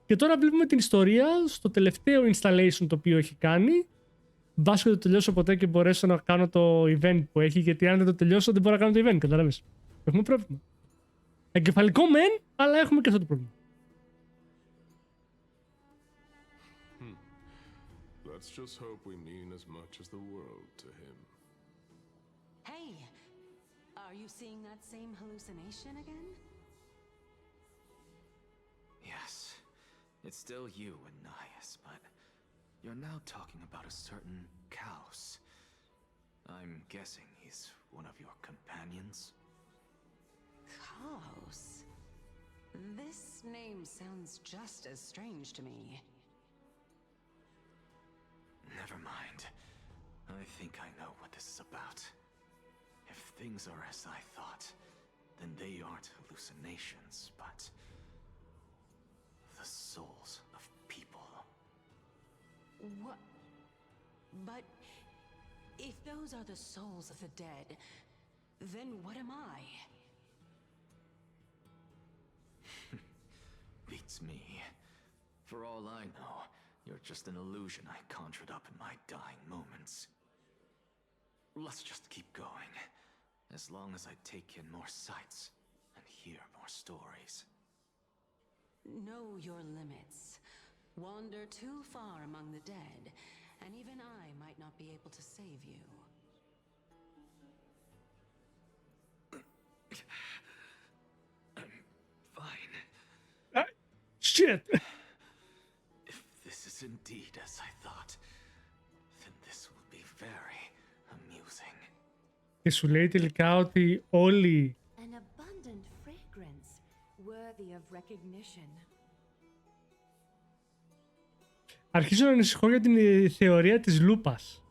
Και τώρα βλέπουμε την ιστορία στο τελευταίο installation το οποίο έχει κάνει. Βάσκω το τελειώσω ποτέ και μπορέσω να κάνω το event που έχει, γιατί αν δεν το τελειώσω δεν μπορώ να κάνω το event, καταλάβες. Έχουμε πρόβλημα. Εγκεφαλικό μεν, αλλά έχουμε και αυτό το πρόβλημα. Let's just hope we mean as much as the world to him. Hey, are you seeing that same hallucination again? Yes, it's still you, Anais, but you're now talking about a certain Chaos. I'm guessing he's one of your companions? Chaos? This name sounds just as strange to me. Never mind. I think I know what this is about. If things are as I thought, then they aren't hallucinations, but the souls of people. What? But if those are the souls of the dead, then what am I? Beats me. For all I know, you're just an illusion I conjured up in my dying moments. Let's just keep going. As long as I take in more sights and hear more stories. Know your limits. Wander too far among the dead, and even I might not be able to save you. I'm fine. Shit! If this is indeed as I thought, then this will be very amusing. Και σου λέει τελικά ότι όλοι An abundant fragrance, worthy of recognition. αρχίζω να ανησυχώ για την θεωρία της λούπας.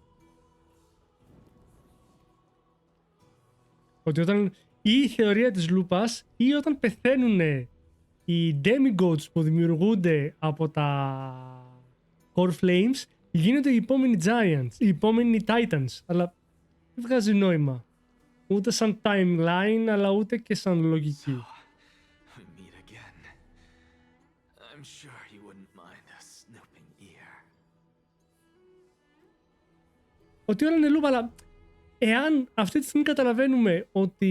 Ότι όταν ή η θεωρία της λούπας ή όταν πεθαίνουν οι demigods που δημιουργούνται από τα core flames γίνονται οι επόμενοι giants, οι επόμενοι titans. Αλλά δεν βγάζει νόημα. Ούτε σαν timeline αλλά ούτε και σαν λογική. We meet again. I'm sure you wouldn't mind a snooping ear. Ότι όλα είναι λούπα, αλλά εάν αυτή τη στιγμή καταλαβαίνουμε ότι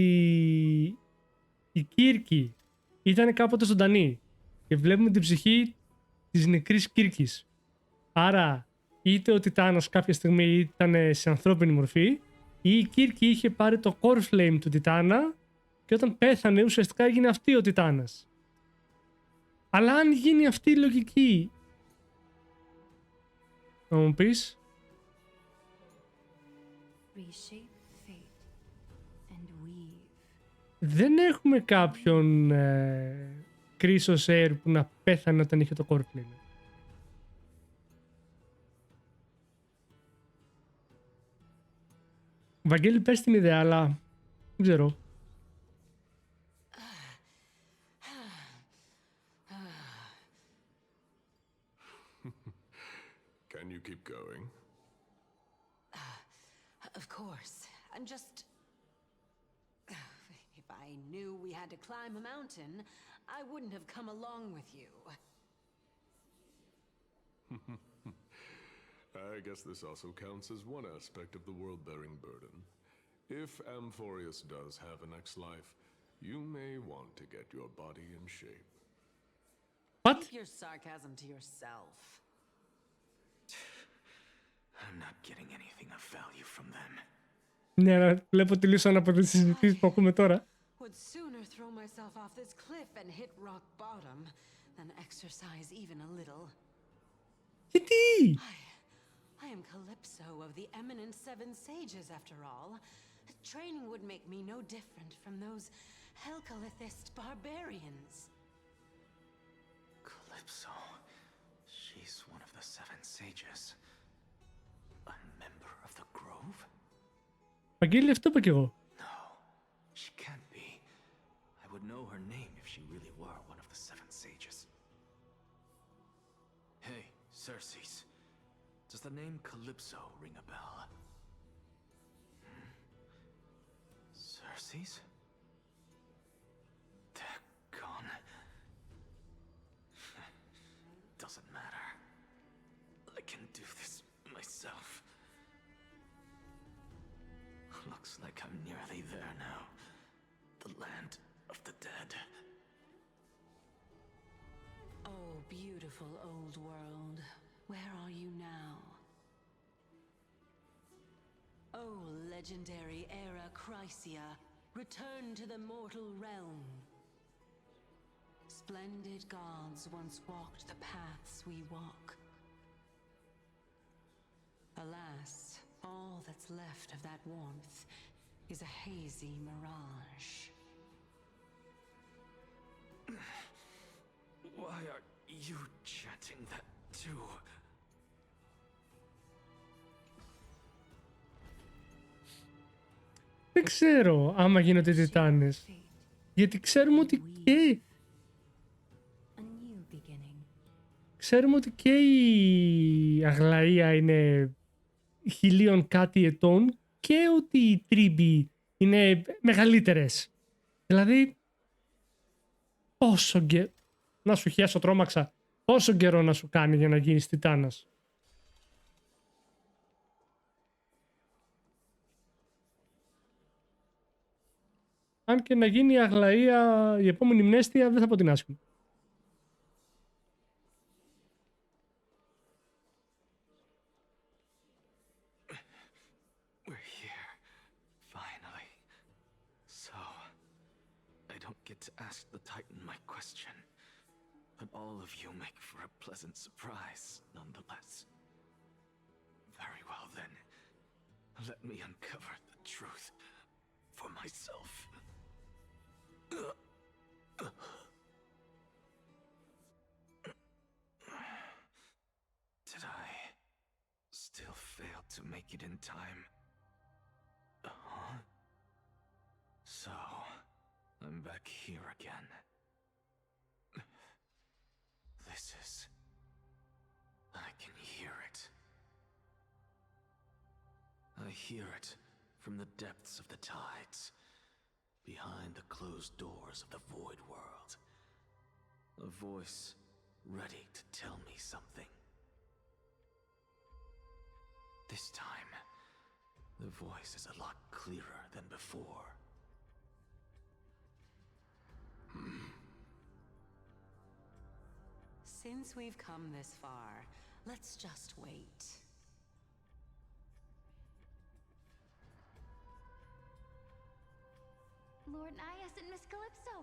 η Κίρκη ήταν κάποτε ζωντανή και βλέπουμε την ψυχή της νεκρής Κίρκης, άρα είτε ο Τιτάνας κάποια στιγμή ήταν σε ανθρώπινη μορφή ή η Κίρκη είχε πάρει το core flame του Τιτάνα και όταν πέθανε ουσιαστικά έγινε αυτή ο Τιτάνας. Αλλά αν γίνει αυτή η λογική, να μου πεις, Reshape fate and weave. δεν έχουμε κάποιον Κρίσος Air που να πέθανε όταν είχε το core flame. Βαγγέλη, πες την ιδέα, αλλά δεν ξέρω. Can you keep going? Of course. I'm just... If I knew we had to climb a mountain, I wouldn't have come along with you. I guess this also counts as one aspect of the world-bearing burden. If Amphoreous does have a next life, you may want to get your body in shape. What? Keep your sarcasm to yourself. I'm not getting anything of value from them. Ναι, βλέπω τελείωσαν από τις συζητήσεις που ακούμε τώρα. Would sooner throw myself off this cliff and hit rock bottom than exercise even a little. Γιατί? I am Calypso of the eminent Seven Sages, after all. Training would make me no different from those Helcalithist barbarians. Calypso. She's one of the Seven Sages. A member of the Grove? Βαγγέλη, αυτό είπα κι εγώ. No, she can't be. I would know her name if she really were one of the Seven Sages. Hey, Circes. Does the name Calypso ring a bell? Circes? They're gone. Doesn't matter. I can do this myself. Looks like I'm nearly there now. The land of the dead. Oh, beautiful old world. Where are you now? Oh, legendary era Chrysia, return to the mortal realm. Splendid gods once walked the paths we walk. Alas, all that's left of that warmth is a hazy mirage. Why are you chanting that too? Δεν ξέρω άμα γίνονται τιτάνες. Γιατί ξέρουμε ότι και... Ξέρουμε ότι και η Αγλαία είναι 1000 κάτι ετών και ότι οι τρίμποι είναι μεγαλύτερες. Δηλαδή, πόσο καιρό... Να σου χιάσω τρόμαξα. Πόσο καιρό να σου κάνει για να γίνεις τιτάνας. Αν και να γίνει η Αγλαία η επόμενη μνέστια, δεν θα πω την άσχημη. We're here, finally. So, I don't get to ask the Titan my question, but all of you make for a pleasant surprise, nonetheless. Very well then, let me uncover the truth for myself. Did I still fail to make it in time? Huh? So, I'm back here again. This is... I can hear it. I hear it from the depths of the tides, behind the closed doors of the void world. A voice ready to tell me something. This time, the voice is a lot clearer than before. Since we've come this far, let's just wait. Lord Nias and Miss Calypso,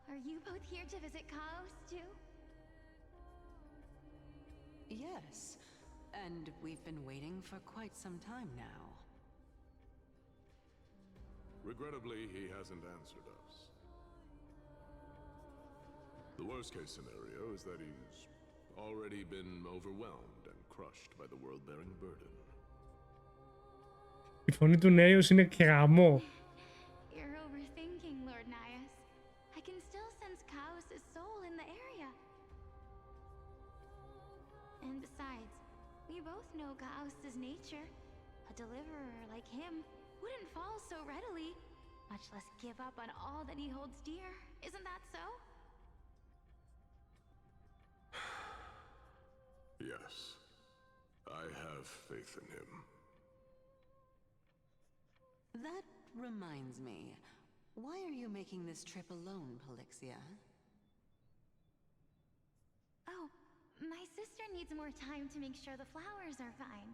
are you both here to visit Chaos too? Yes, and we've been waiting for quite some time now. Regrettably, he hasn't answered us. The worst case scenario is that he's already been overwhelmed and crushed by the world-bearing burden. Η φωνή του Νέους είναι γαμό. You're overthinking, Lord Nias. I can still sense Chaos' soul in the area. And besides, we both know Chaos' nature. A deliverer like him wouldn't fall so readily, much less give up on all that he holds dear. Isn't that so? Yes, I have faith in him. That reminds me, why are you making this trip alone, Polixia? Oh, my sister needs more time to make sure the flowers are fine.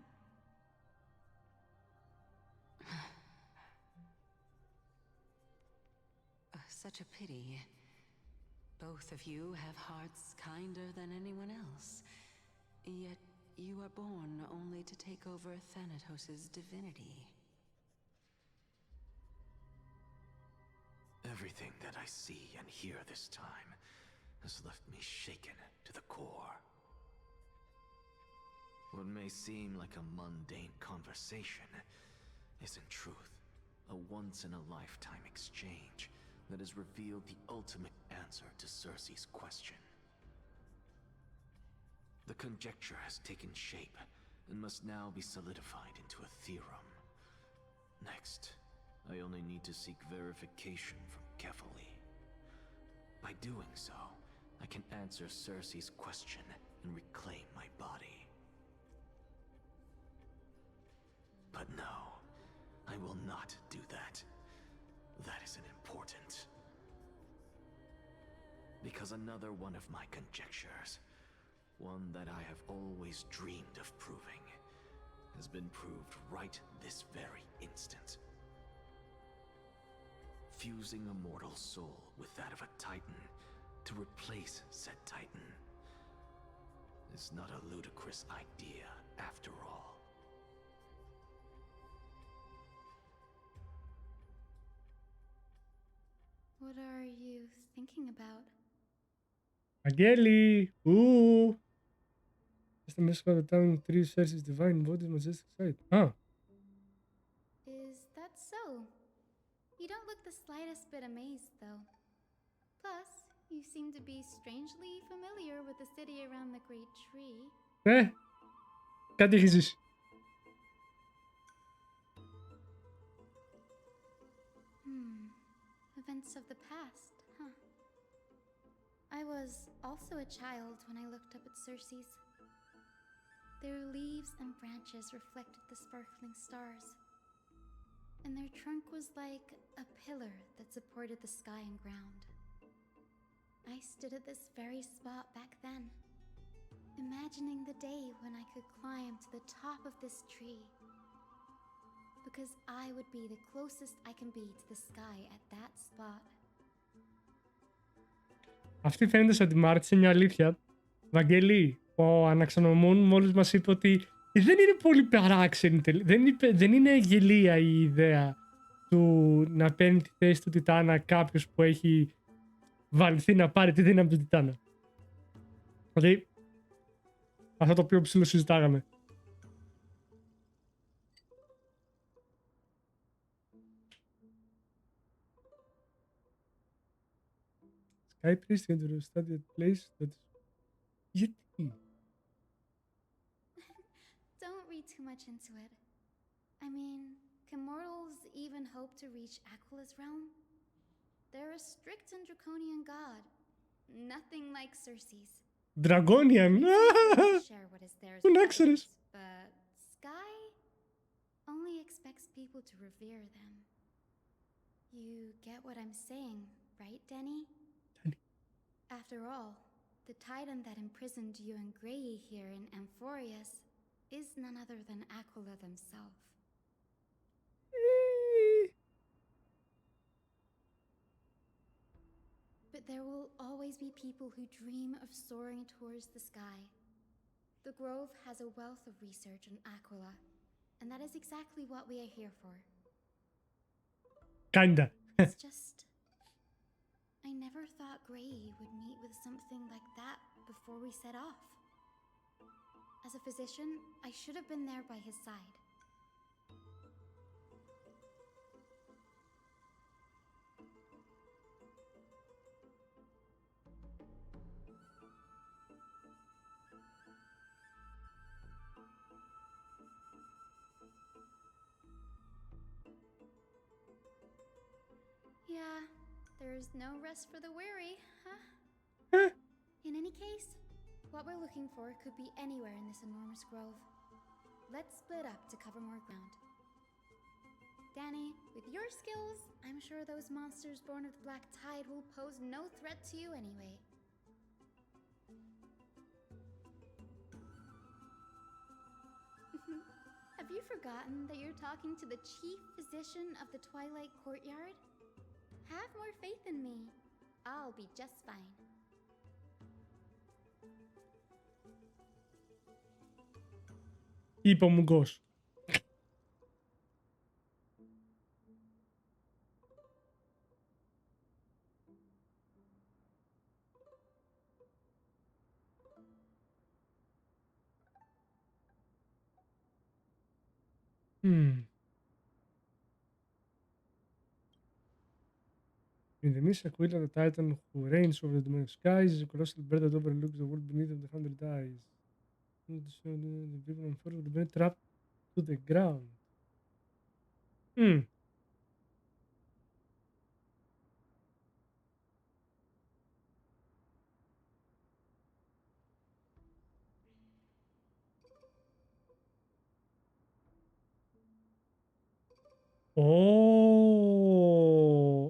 Such a pity. Both of you have hearts kinder than anyone else. Yet you are born only to take over Thanatos' divinity. Everything that I see and hear this time has left me shaken to the core. What may seem like a mundane conversation is in truth a once-in-a-lifetime exchange that has revealed the ultimate answer to Circe's question. The conjecture has taken shape and must now be solidified into a theorem. Next, I only need to seek verification from Kefali. By doing so, I can answer Circe's question and reclaim my body. But no, I will not do that. That isn't important. Because another one of my conjectures, one that I have always dreamed of proving, has been proved right this very instant. Fusing a mortal soul with that of a Titan to replace said Titan is not a ludicrous idea after all. What are you thinking about? Αγγέλη! Ου! Είστε μέσα από το town three sources divine bodies majestic sight. Α! Is that so? You don't look the slightest bit amazed, though. Plus, you seem to be strangely familiar with the city around the Great Tree. Κάτι έχει ζήσει. Events of the past, huh? I was also a child when I looked up at Circe's. Their leaves and branches reflected the sparkling stars, and their trunk was like a pillar that supported the sky and ground. I stood at this very spot back then, imagining the day when I could climb to the top of this tree, because I would be the closest I can be to the sky at that spot. Αυτή φαίνεται σαν τη Μάρτισε μια αλήθεια. Βαγγέλη, ο Αναξανομών μόλις μας είπε ότι δεν είναι πολύ παράξενη δεν είναι γελία η ιδέα του να παίρνει τη θέση του Τιτάνα κάποιος που έχει βαλθεί να πάρει τη δύναμη του Τιτάνα. Δηλαδή, αυτό το οποίο ψιλοσυζητάγαμε. Sky Priest into the studied place that... Γιατί? Don't read too much into it. I mean, can mortals even hope to reach Aquila's realm? They're a strict and draconian god. Nothing like Circe's. Dragonian! Share what is theirs Πού να with ξέρεις? others, but Sky only expects people to revere them. You get what I'm saying, right, Denny? Denny. After all, the titan that imprisoned you and Grey here in Amphoreous is none other than Aquila themselves. But there will always be people who dream of soaring towards the sky. The Grove has a wealth of research on Aquila, and that is exactly what we are here for. Kinda. It's just... I never thought Grey would meet with something like that before we set off. As a physician, I should have been there by his side. Yeah, there's no rest for the weary, huh? In any case, what we're looking for could be anywhere in this enormous grove. Let's split up to cover more ground. Danny, with your skills, I'm sure those monsters born of the Black Tide will pose no threat to you anyway. Have you forgotten that you're talking to the chief physician of the Twilight Courtyard? Have more faith in me. I'll be just fine. Είπε ο Μουγκός. In the mist, Aquila, the titan who reigns over the domain of skies, is a colossal bird that overlooks the world beneath the 100 eyes. The people on Amphoreous will be trapped to the ground.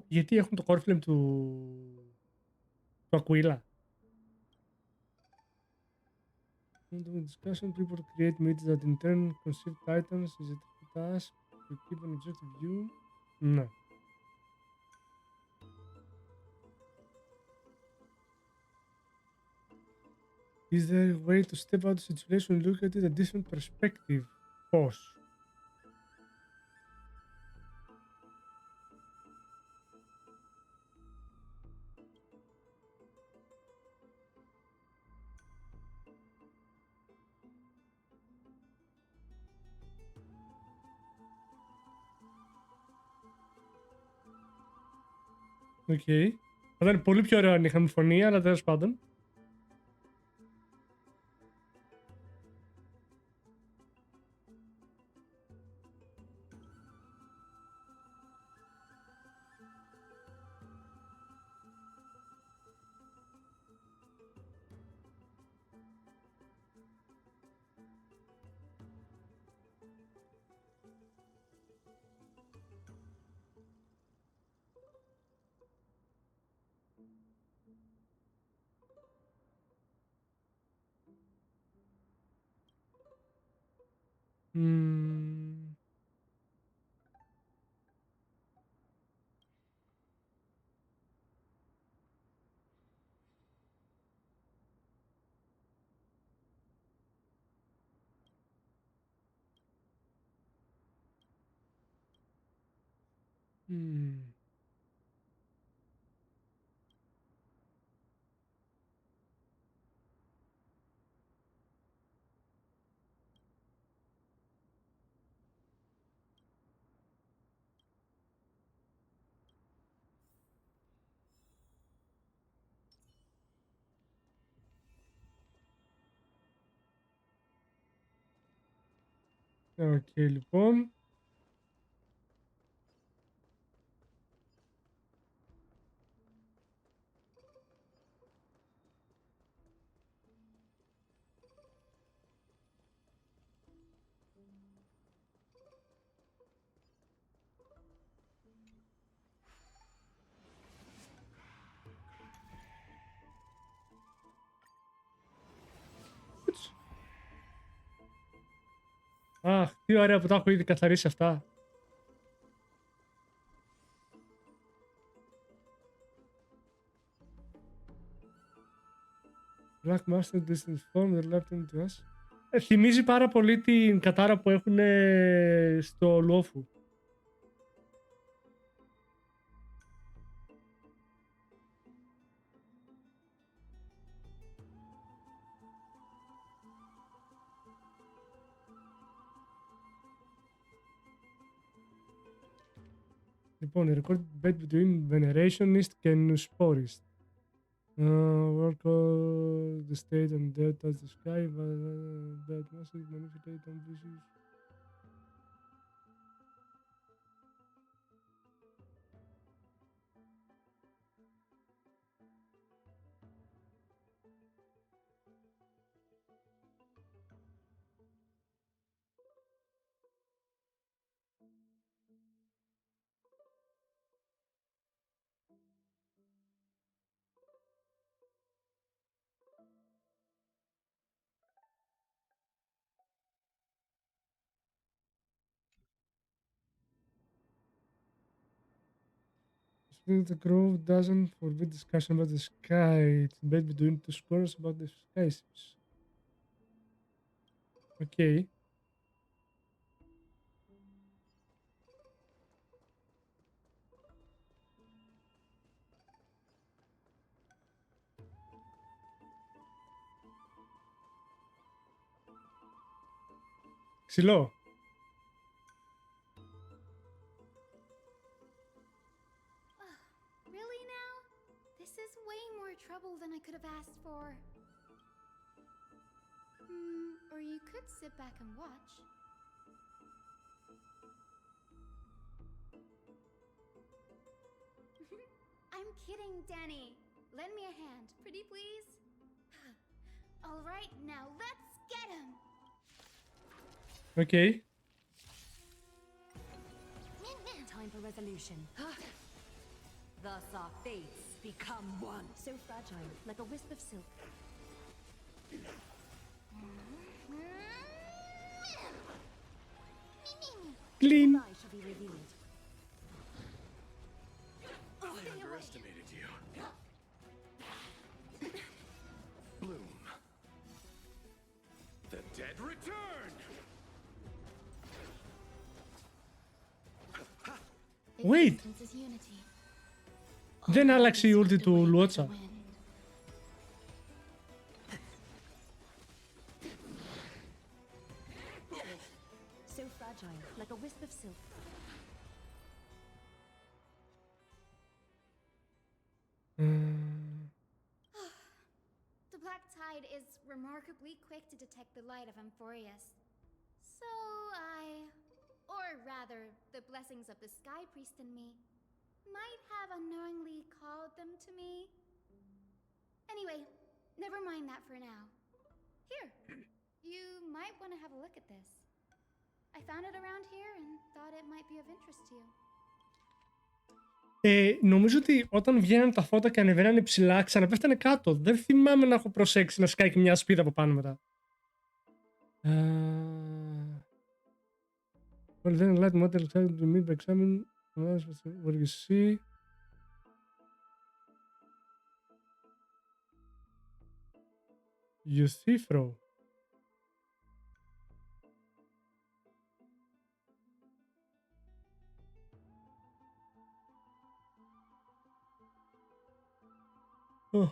Γιατί έχουν το core του Aquila. In the discussion, people create myths that in turn conceive titans. Is it a task to keep an objective view? No. Is there a way to step out of the situation and look at it a different perspective? Πώς? Οκ. Θα ήταν πολύ πιο ωραίο αν είχαμε φωνή, αλλά τέλος πάντων. Οκ, λοιπόν. Αχ, τι ωραία που τα έχω ήδη καθαρίσει αυτά. Black Master Distance Form, the Lapton to us. Θυμίζει πάρα πολύ την κατάρα που έχουν στο Λόφου. Λοιπόν, record bet between venerationist και nusporist. Work the state and dead touch the sky, but massive manipulate on vicious. The grove doesn't forbid discussion about the sky. It's a bet between two scholars about the skyships. Okay. Ξυλό. Really now? This is way more trouble than I could have asked for. Or you could sit back and watch. I'm kidding, Danny. Lend me a hand, pretty please. All right, now let's get him. Okay. Time for resolution. Thus our fates become one. So fragile, like a wisp of silk. Clean. I shall be revealed. I underestimated you. Bloom. The dead return! Wait. Existence is unity. Δεν άλλαξε η ούλτη του Λουότσα. So fragile, like a wisp of silk. is remarkably quick to detect the light of Amphoreous. So or rather, the blessings of the Sky Priest in me, might have unknowingly called them to me. Anyway, never mind that for now. Here, you might want to have a look at this. I found it around here and thought it might be of interest to you. Νομίζω ότι όταν βγαίνανε τα φώτα και ανεβαίνανε ψηλά, ξαναπέφτανε κάτω. Δεν θυμάμαι να έχω προσέξει να σκάει και μια σπίδα από πάνω μετά. Well, then light model excited to meet by examining what you see. Euthyphro. Oh.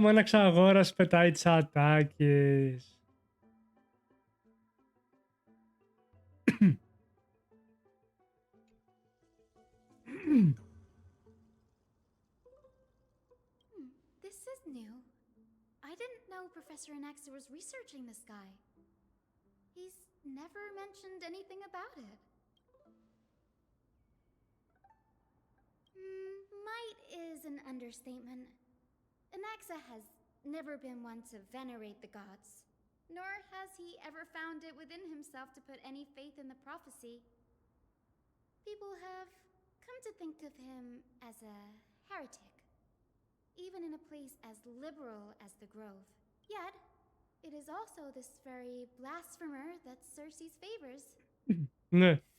Μόναξ αγόρας πετάει τις ατάκες. This is new. I didn't know Professor Anaxa was researching the sky. He's never mentioned anything about it. Might is an understatement. Anaxa has never been one to venerate the gods, nor has he ever found it within himself to put any faith in the prophecy. People have come to think of him as a heretic, even in a place as liberal as the Grove. Yet, it is also this very blasphemer that Circe's favors.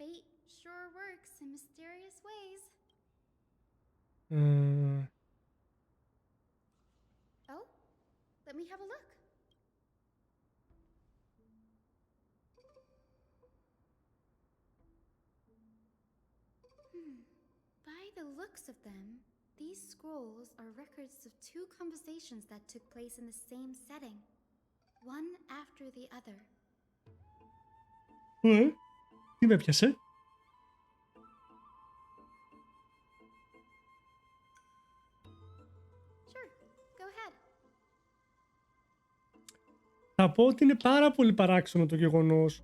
Fate sure works in mysterious ways. Oh, let me have a look. By the looks of them, these scrolls are records of two conversations that took place in the same setting, one after the other. Τι με πιάσε? Sure, go ahead. Θα πω ότι είναι πάρα πολύ παράξενο το γεγονός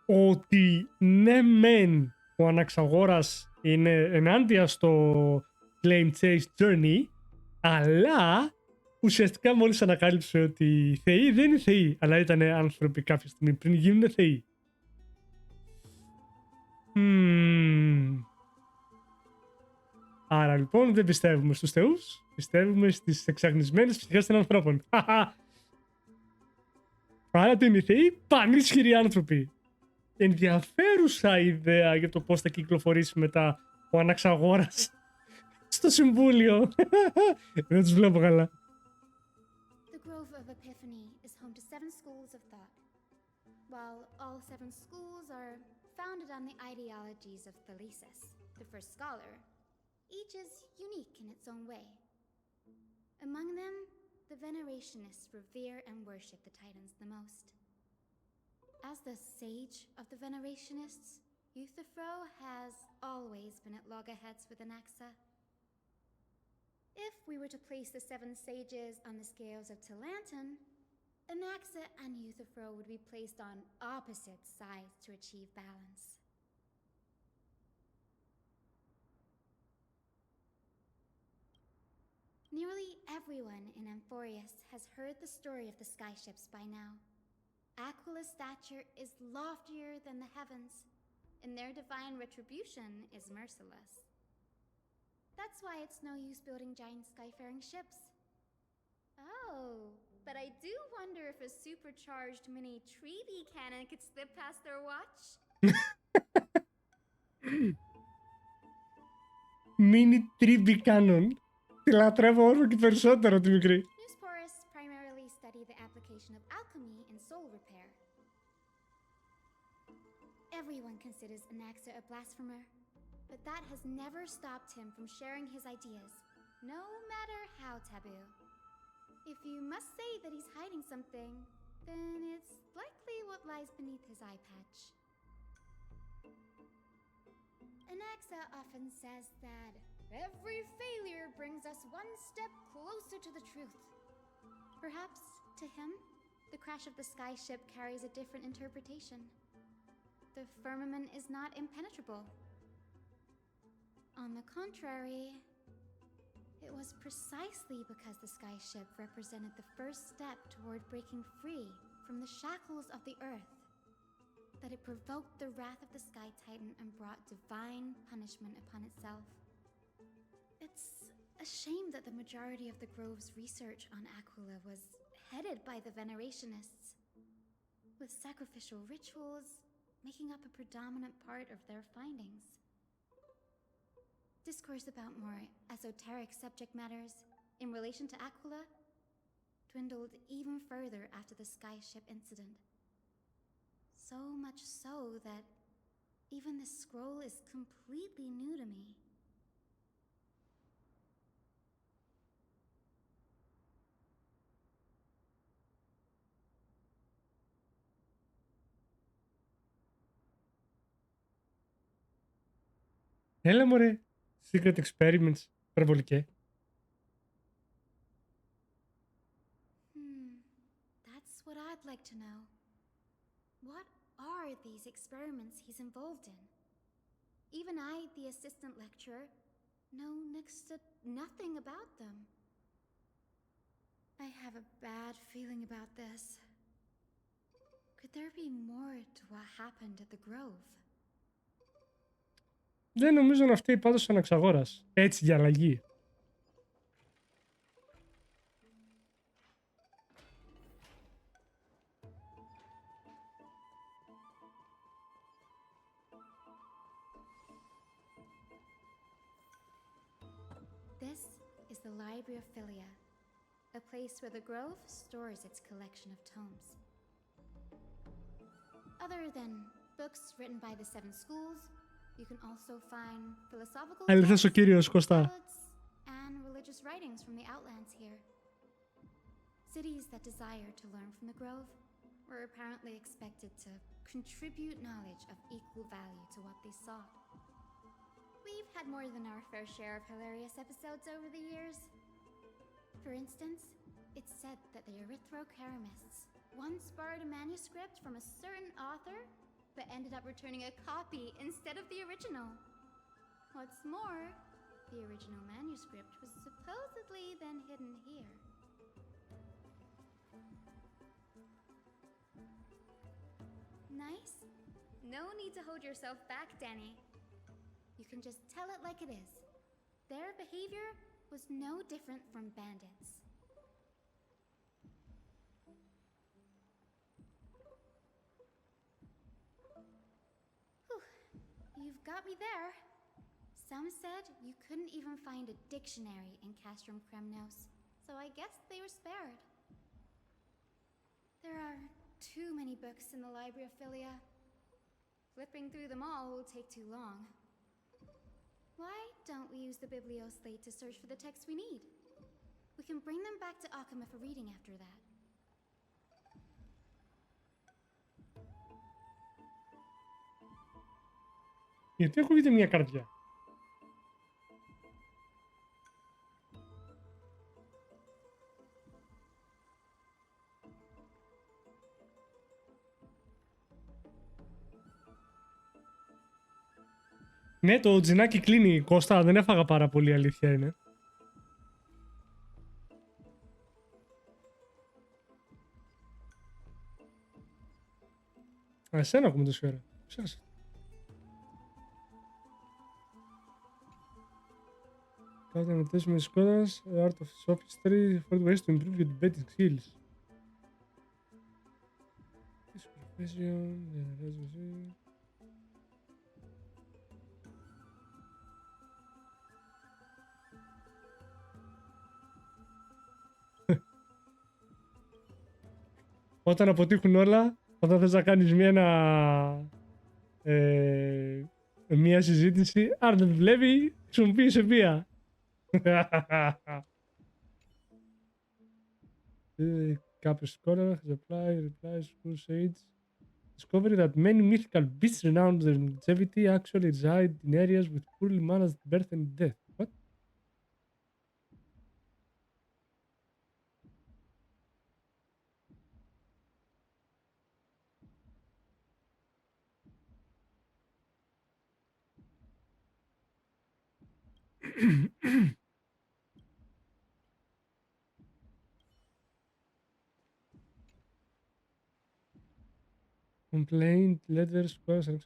ότι ναι μεν ο Αναξαγόρας είναι ενάντια στο Claim Chase Journey, αλλά ουσιαστικά μόλις ανακάλυψε ότι οι θεοί δεν είναι θεοί, αλλά ήταν άνθρωποι κάποια στιγμή πριν γίνουν θεοί. Άρα λοιπόν δεν πιστεύουμε στους θεούς, πιστεύουμε στις εξαγνισμένες ψυχές των ανθρώπων. Άρα τι είναι οι θεοί? Πανίσχυροι άνθρωποι. Ενδιαφέρουσα ιδέα για το πώς θα κυκλοφορήσει μετά ο Αναξαγόρας στο Συμβούλιο. Δεν τους βλέπω καλά. The Grove of Epiphany is home to 7 schools of thought. While all 7 schools are founded on the ideologies of Thalesis, the first scholar, each is unique in its own way. Among them, the Venerationists revere and worship the Titans the most. As the sage of the Venerationists, Euthyphro has always been at loggerheads with Anaxa. If we were to place the 7 sages on the scales of Talanton, Anaxa and Euthyphro would be placed on opposite sides to achieve balance. Nearly everyone in Amphoreous has heard the story of the skyships by now. Aquila's stature is loftier than the heavens, and their divine retribution is merciless. That's why it's no use building giant skyfaring ships. Oh, but I do wonder if a supercharged mini Treaty cannon could slip past their watch. Mini Treaty cannon. Τη λατρεύω όσο και περισσότερο τη μικρή. Newsporists primarily study the application of alchemy in soul repair. Everyone considers Anaxa a blasphemer, but that has never stopped him from sharing his ideas, no matter how taboo. If you must say that he's hiding something, then it's likely what lies beneath his eye patch. Anaxa often says that every failure brings us one step closer to the truth. Perhaps, to him, the crash of the skyship carries a different interpretation. The firmament is not impenetrable. On the contrary, it was precisely because the skyship represented the first step toward breaking free from the shackles of the Earth that it provoked the wrath of the Sky Titan and brought divine punishment upon itself. It's a shame that the majority of the Grove's research on Aquila was headed by the Venerationists, with sacrificial rituals making up a predominant part of their findings. Discourse about more esoteric subject matters in relation to Aquila dwindled even further after the skyship incident. So much so that even this scroll is completely new to me. Έλα μωρέ. Secret experiments. Υπερβολικέ. That's what I'd like to know. What are these experiments he's involved in? Even I, the assistant lecturer, know next to nothing about them. I have a bad feeling about this. Could there be more to what happened at the Grove? Δεν νομίζω να φταίει πάντως ο Αναξαγόρας. Έτσι για αλλαγή. This is the Library of Philia, a place where the Grove stores its collection of tomes. Other than books written by the 7 schools, you can also find philosophical Αληθές ο κύριος Κώστα. ballads, and religious writings from the Outlands here. Cities that desire to learn from the Grove were apparently expected to contribute knowledge of equal value to what they sought. We've had more than our fair share of hilarious episodes over the years. For instance, it's said that the Erythrocheramists once borrowed a manuscript from a certain author, but ended up returning a copy instead of the original. What's more, the original manuscript was supposedly then hidden here. Nice? No need to hold yourself back, Danny. You can just tell it like it is. Their behavior was no different from bandits. Whew. You've got me there. Some said you couldn't even find a dictionary in Castrum Kremnos, so I guess they were spared. There are too many books in the Library of Philia. Flipping through them all will take too long. Why don't we use the Biblioslate to search for the texts we need? We can bring them back to Akama for reading after that. Γιατί ακούγεται μια καρδιά. Ναι, το τζινάκι κλείνει. Κώστα, δεν έφαγα πάρα πολύ, αλήθεια είναι. Α, εσένα ακούμε τόση ώρα. Ξέρεις. Κάθε ανατέσεις με σκότας, Art of Sophistry, 40 ways to improve your debating skills. Profession, όταν αποτύχουν όλα, όταν θες να κάνεις μια συζήτηση, αν δεν δουλεύει, χρησιμοποίησε βία. Capri Scholar has replies Crusades. Discovery that many mythical beasts renowned their longevity actually reside in areas with poorly managed birth and death. What? Complaint letters, squares, and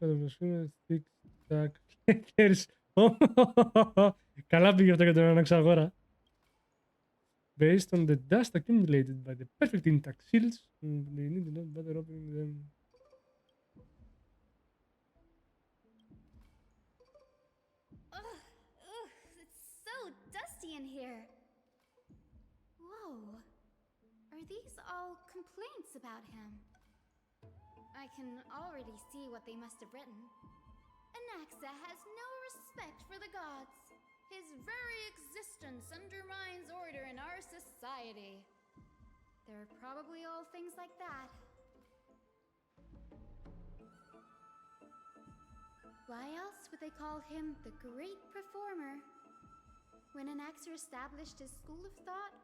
thick stack letters. Καλά πήγε αυτό για τον αναξαγόρα. Based on the dust accumulated by the perfect intact seals, they need to know better opening them. Ugh, it's so dusty in here. Whoa. Are these all complaints about him? I can already see what they must have written. Anaxa has no respect for the gods. His very existence undermines order in our society. They're probably all things like that. Why else would they call him the Great Performer? When Anaxa established his school of thought,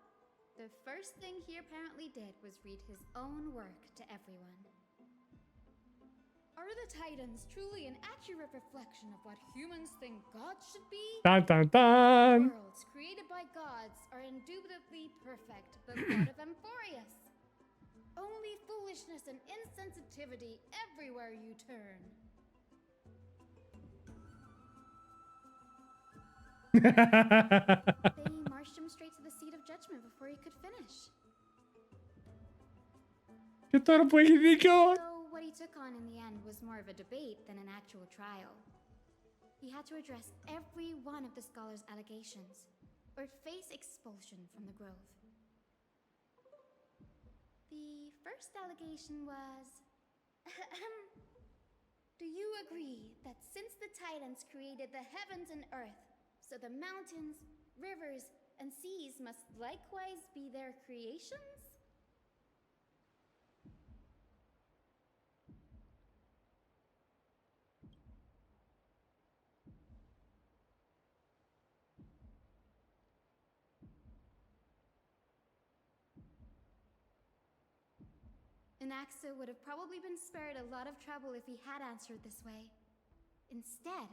the first thing he apparently did was read his own work to everyone. Are the Titans truly an accurate reflection of what humans think gods should be? Dun, dun, dun. Worlds created by gods are indubitably perfect, the thought of Amphoreous. Only foolishness and insensitivity everywhere you turn. They marched him straight to the seat of judgment before he could finish. Και τώρα που έχει δίκιο. So what he took on in the end was more of a debate than an actual trial. He had to address every one of the scholar's allegations, or face expulsion from the grove. The first allegation was... Do you agree that since the Titans created the heavens and earth, so the mountains, rivers, and seas must likewise be their creations? Anaxa would have probably been spared a lot of trouble if he had answered this way. Instead,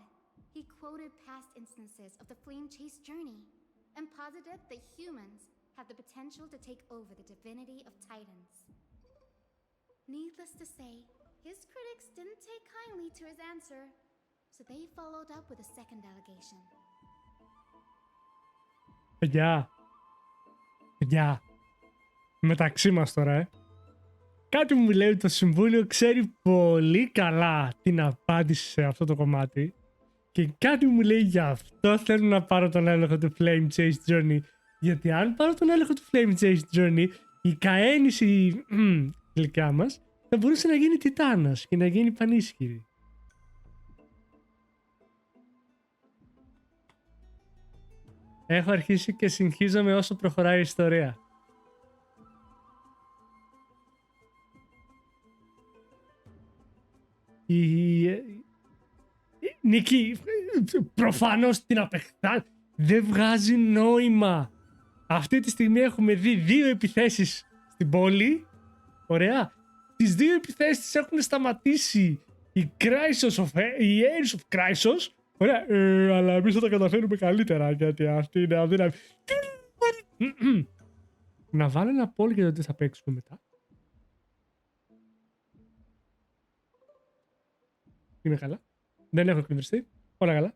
he quoted past instances of the Flame Chase journey and posited that humans have the potential to take over the divinity of Titans. Needless to say, his critics didn't take kindly to his answer, so they followed up with a second allegation. Παιδιά, μεταξύ μας τώρα, Κάτι μου λέει ότι το Συμβούλιο ξέρει πολύ καλά την απάντηση σε αυτό το κομμάτι και κάτι μου λέει γι' αυτό θέλω να πάρω τον έλεγχο του Flame Chase Journey, γιατί αν πάρω τον έλεγχο του Flame Chase Journey, η καένιση γλυκιά μας θα μπορούσε να γίνει τιτάνας και να γίνει πανίσχυρη. Έχω αρχίσει και συγχύζομαι όσο προχωράει η ιστορία. Νίκη, προφανώς την απεχθά. Δεν βγάζει νόημα. Αυτή τη στιγμή έχουμε δει 2 επιθέσεις στην πόλη. Ωραία. Τις 2 επιθέσεις έχουν σταματήσει οι Ares of Chrysos. Ωραία. Αλλά εμείς θα τα καταφέρουμε καλύτερα γιατί αυτή είναι αδύναμη. Να βάλω ένα poll για το τι θα παίξουμε μετά. Είμαι καλά. Δεν έχω εκνευριστεί. Όλα καλά.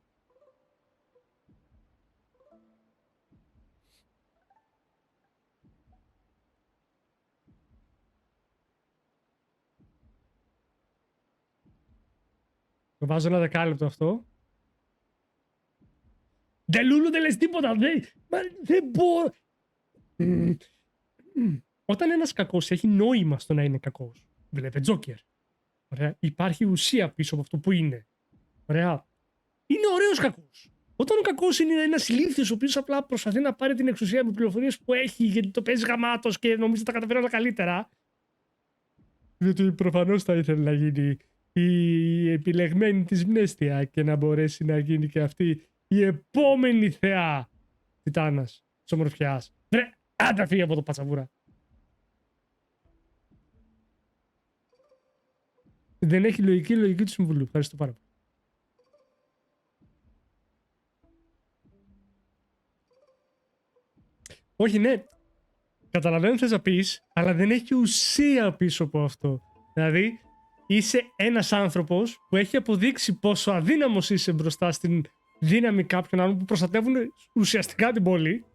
Το βάζω ένα δεκάλεπτο αυτό. Δεν Λούλου δεν λες τίποτα. Δεν μπορώ. Όταν ένας κακός έχει νόημα στο να είναι κακός. Βλέπε Τζόκερ. Ωραία. Υπάρχει ουσία πίσω από αυτό που είναι. Ωραία. Είναι ωραίος κακός. Όταν ο κακός είναι ένας ηλίθιος ο οποίος απλά προσπαθεί να πάρει την εξουσία με πληροφορίες που έχει γιατί το παίζει γαμάτος και νομίζει ότι τα καταφέρει όλα καλύτερα. Γιατί προφανώς θα ήθελε να γίνει η επιλεγμένη της Μνέστια και να μπορέσει να γίνει και αυτή η επόμενη θεά Τιτάνας της ομορφιάς. Βρε, άντα φύγε από το πατσαβούρα. Δεν έχει λογική του συμβουλίου. Ευχαριστώ πάρα πολύ. Όχι, ναι. Καταλαβαίνω θες να πεις, αλλά δεν έχει ουσία πίσω από αυτό. Δηλαδή, είσαι ένας άνθρωπος που έχει αποδείξει πόσο αδύναμος είσαι μπροστά στην δύναμη κάποιων άλλων που προστατεύουν ουσιαστικά την πόλη.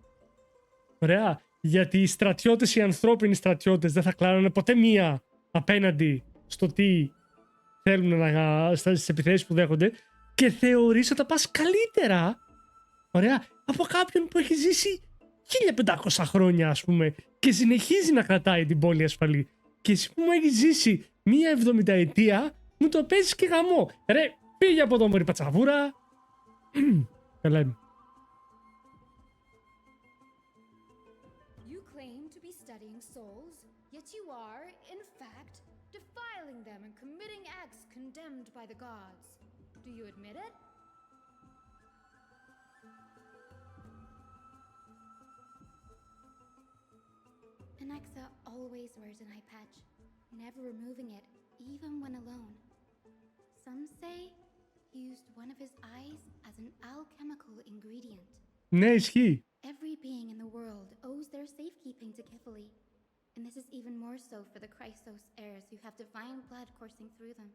Ωραία. Γιατί οι στρατιώτες, οι ανθρώπινοι στρατιώτες δεν θα κλάνουν ποτέ μία απέναντι στο τι θέλουν στις επιθέσεις που δέχονται και θεωρείς ότι θα πας καλύτερα, ωραία, από κάποιον που έχει ζήσει 1500 χρόνια, ας πούμε, και συνεχίζει να κρατάει την πόλη ασφαλή. Και εσύ που μου έχεις ζήσει μία 70 ετία, μου το παίζεις και γαμό. Ρε, πήγε από το μωρή πατσαβούρα. Καλά είμαι. You claim to be studying souls, yet you are, in fact, defiling them and committing acts condemned by the gods. Do you admit it? Anaxa always wears an eye patch, never removing it, even when alone. Some say he used one of his eyes as an alchemical ingredient. Ναι, ισχύει. Every being in the world owes their safekeeping to Kifili, and this is even more so for the Chrysos heirs who have divine blood coursing through them.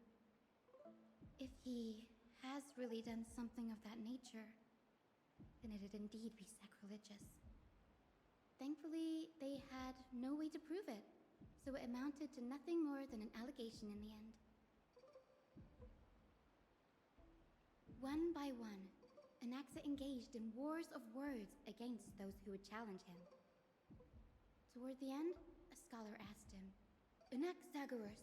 If he has really done something of that nature, then it'd indeed be sacrilegious. Thankfully, they had no way to prove it, so it amounted to nothing more than an allegation in the end. One by one, Anaxa engaged in wars of words against those who would challenge him. Toward the end, a scholar asked him, "Anaxagoras,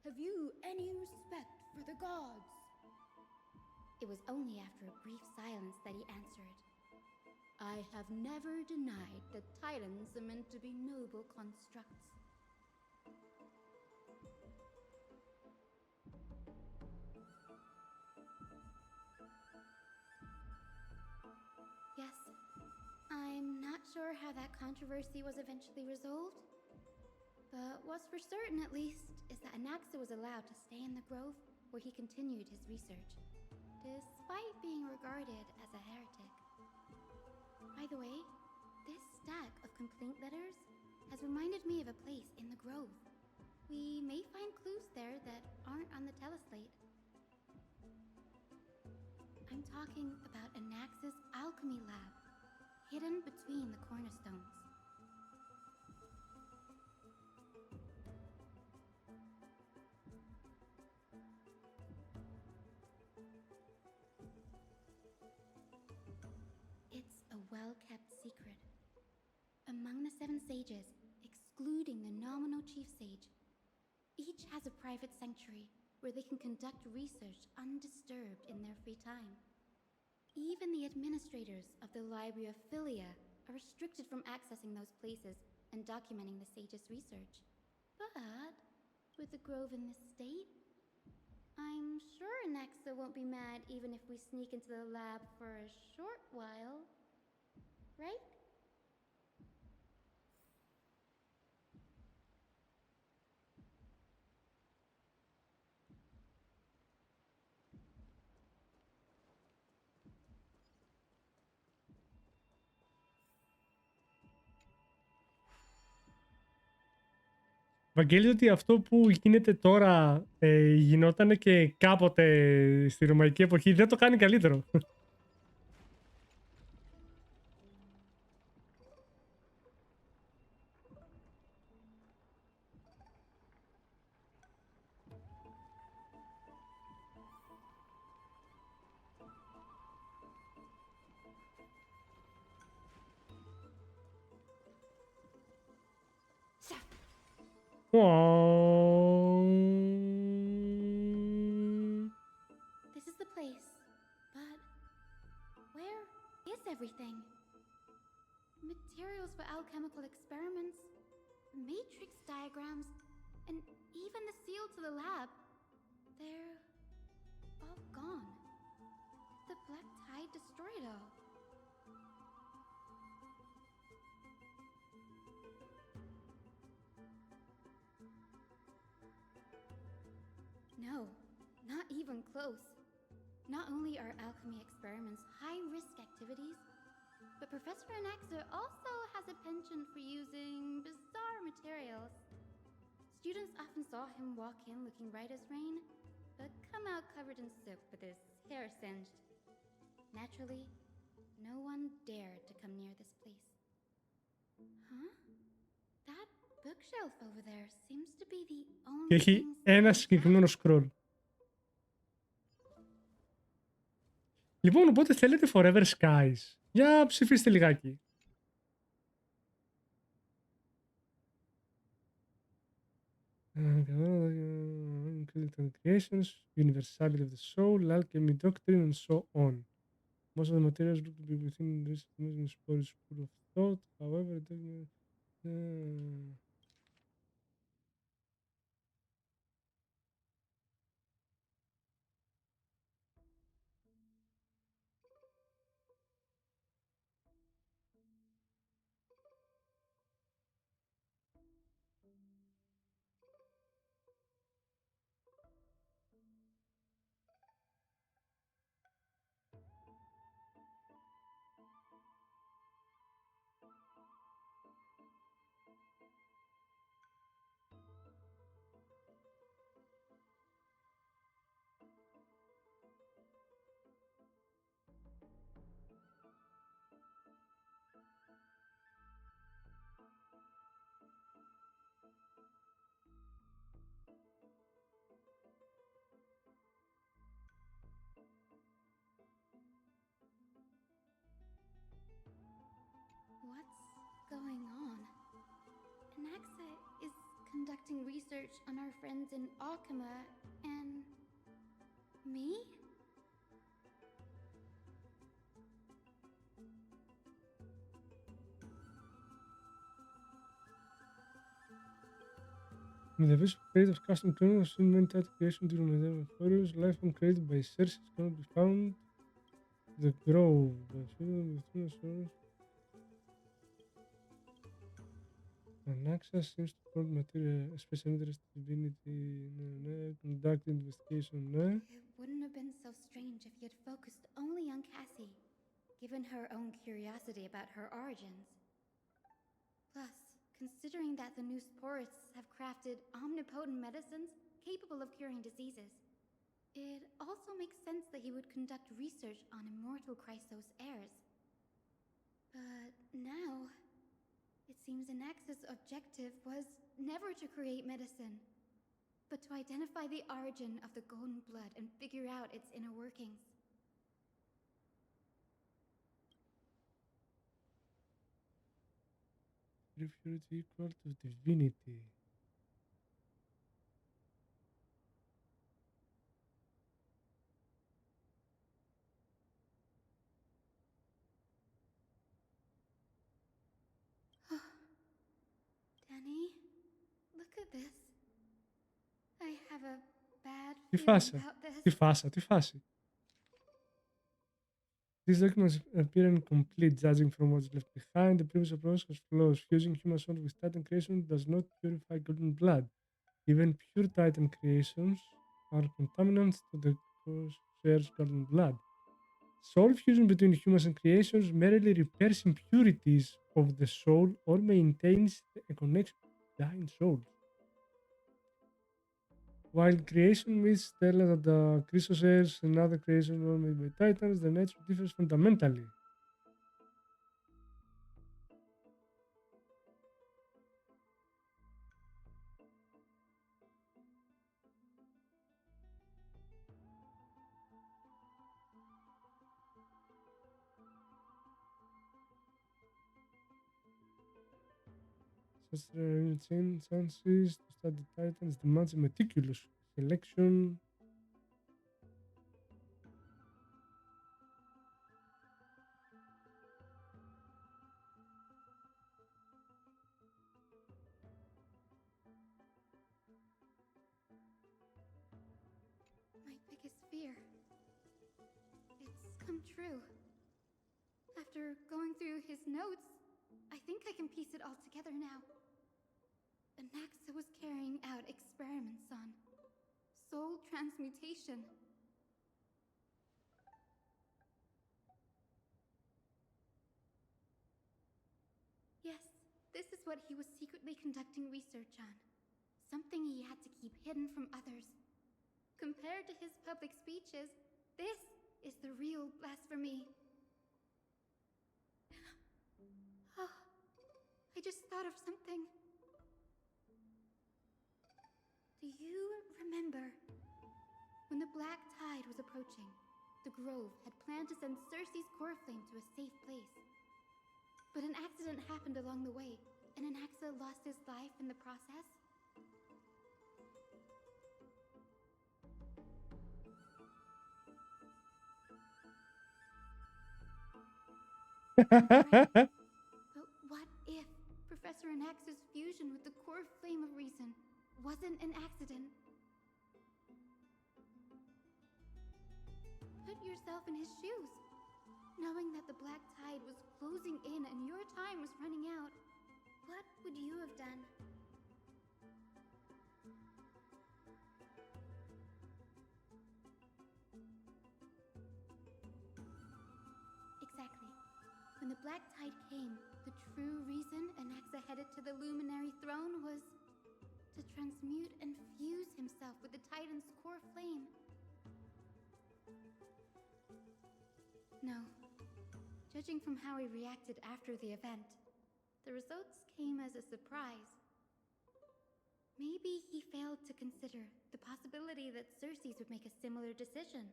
have you any respect for the gods?" It was only after a brief silence that he answered, "I have never denied that titans are meant to be noble constructs." Yes, I'm not sure how that controversy was eventually resolved, but what's for certain at least is that Anaxa was allowed to stay in the grove where he continued his research, despite being regarded as a heretic. By the way, this stack of complaint letters has reminded me of a place in the grove. We may find clues there that aren't on the teleslate. I'm talking about Anaxa's alchemy lab, hidden between the cornerstones. It's a well-kept secret. Among the 7 sages, excluding the nominal chief sage, each has a private sanctuary where they can conduct research undisturbed in their free time. Even the administrators of the Library of Philia are restricted from accessing those places and documenting the sage's research. But with the grove in this state, I'm sure Anaxa won't be mad even if we sneak into the lab for a short while, right? Βαγγέλη, ότι αυτό που γίνεται τώρα γινόταν και κάποτε στη Ρωμαϊκή εποχή, δεν το κάνει καλύτερο. This is the place, but where everything. Materials for alchemical experiments, matrix diagrams, and even the seal to the lab. They're all gone. The black tide destroyed it all. No, not even close. Not only are alchemy experiments high-risk activities, but Professor Anaxa also has a penchant for using bizarre materials. Students often saw him walk in looking right as rain, but come out covered in soap with his hair singed. Naturally, no one dared to come near this place. Huh? That bookshelf over there seems to be the only Και έχει thing ένα still συγκεκριμένο scroll. Λοιπόν, οπότε θέλετε Forever Skies. Για ψηφίστε λιγάκι. Including creations, universality of the soul, alchemy doctrine, and so on. Most of the materials look to be within this school of thought. However, What's going on? Anaxa is conducting research on our friends in Alchema and me? with the visual create of custom criminals in main title creation during the Amphoreous, life form created by Cersei cannot be found. The Grove. Anaxa seems to hold material, special interest divinity, conduct investigation. It wouldn't have been so strange if he had focused only on Cassie, given her own curiosity about her origins. Plus, considering that the new sporists have crafted omnipotent medicines capable of curing diseases, it also makes sense that he would conduct research on immortal Chrysos heirs. But now, it seems Anaxa's objective was never to create medicine, but to identify the origin of the golden blood and figure out its inner workings. Purity equal to divinity. Danny, look at this. I have a bad Τι feeling φάση, about this. τι φάση. These documents appear incomplete, judging from what's left behind. The previous approach has flaws. Fusing human soul with Titan creation does not purify golden blood. Even pure Titan creations are contaminants to the Crosshair's golden blood. Soul fusion between humans and creations merely repairs impurities of the soul or maintains a connection to dying souls. While creation myths tell us that the Chrysos and other creations were made by Titans, their nature differs fundamentally. Such chances to study Titans demands a meticulous selection. here. It's come true. After going through his notes, I think I can piece it all together now. Anaxa was carrying out experiments on soul transmutation. Yes, this is what he was secretly conducting research on. Something he had to keep hidden from others. Compared to his public speeches, this is the real blasphemy. Oh, I just thought of something. Do you remember when the Black Tide was approaching? The Grove had planned to send Cersei's core flame to a safe place. But an accident happened along the way, and Anaxa lost his life in the process. But what if Professor Anaxa's fusion with the core flame of reason wasn't an accident? Put yourself in his shoes. Knowing that the Black Tide was closing in and your time was running out, what would you have done? Exactly. When the Black Tide came, the true reason Anaxa headed to the Luminary Throne was to transmute and fuse himself with the Titan's core flame. No. Judging from how he reacted after the event, the results came as a surprise. Maybe he failed to consider the possibility that Cersei's would make a similar decision.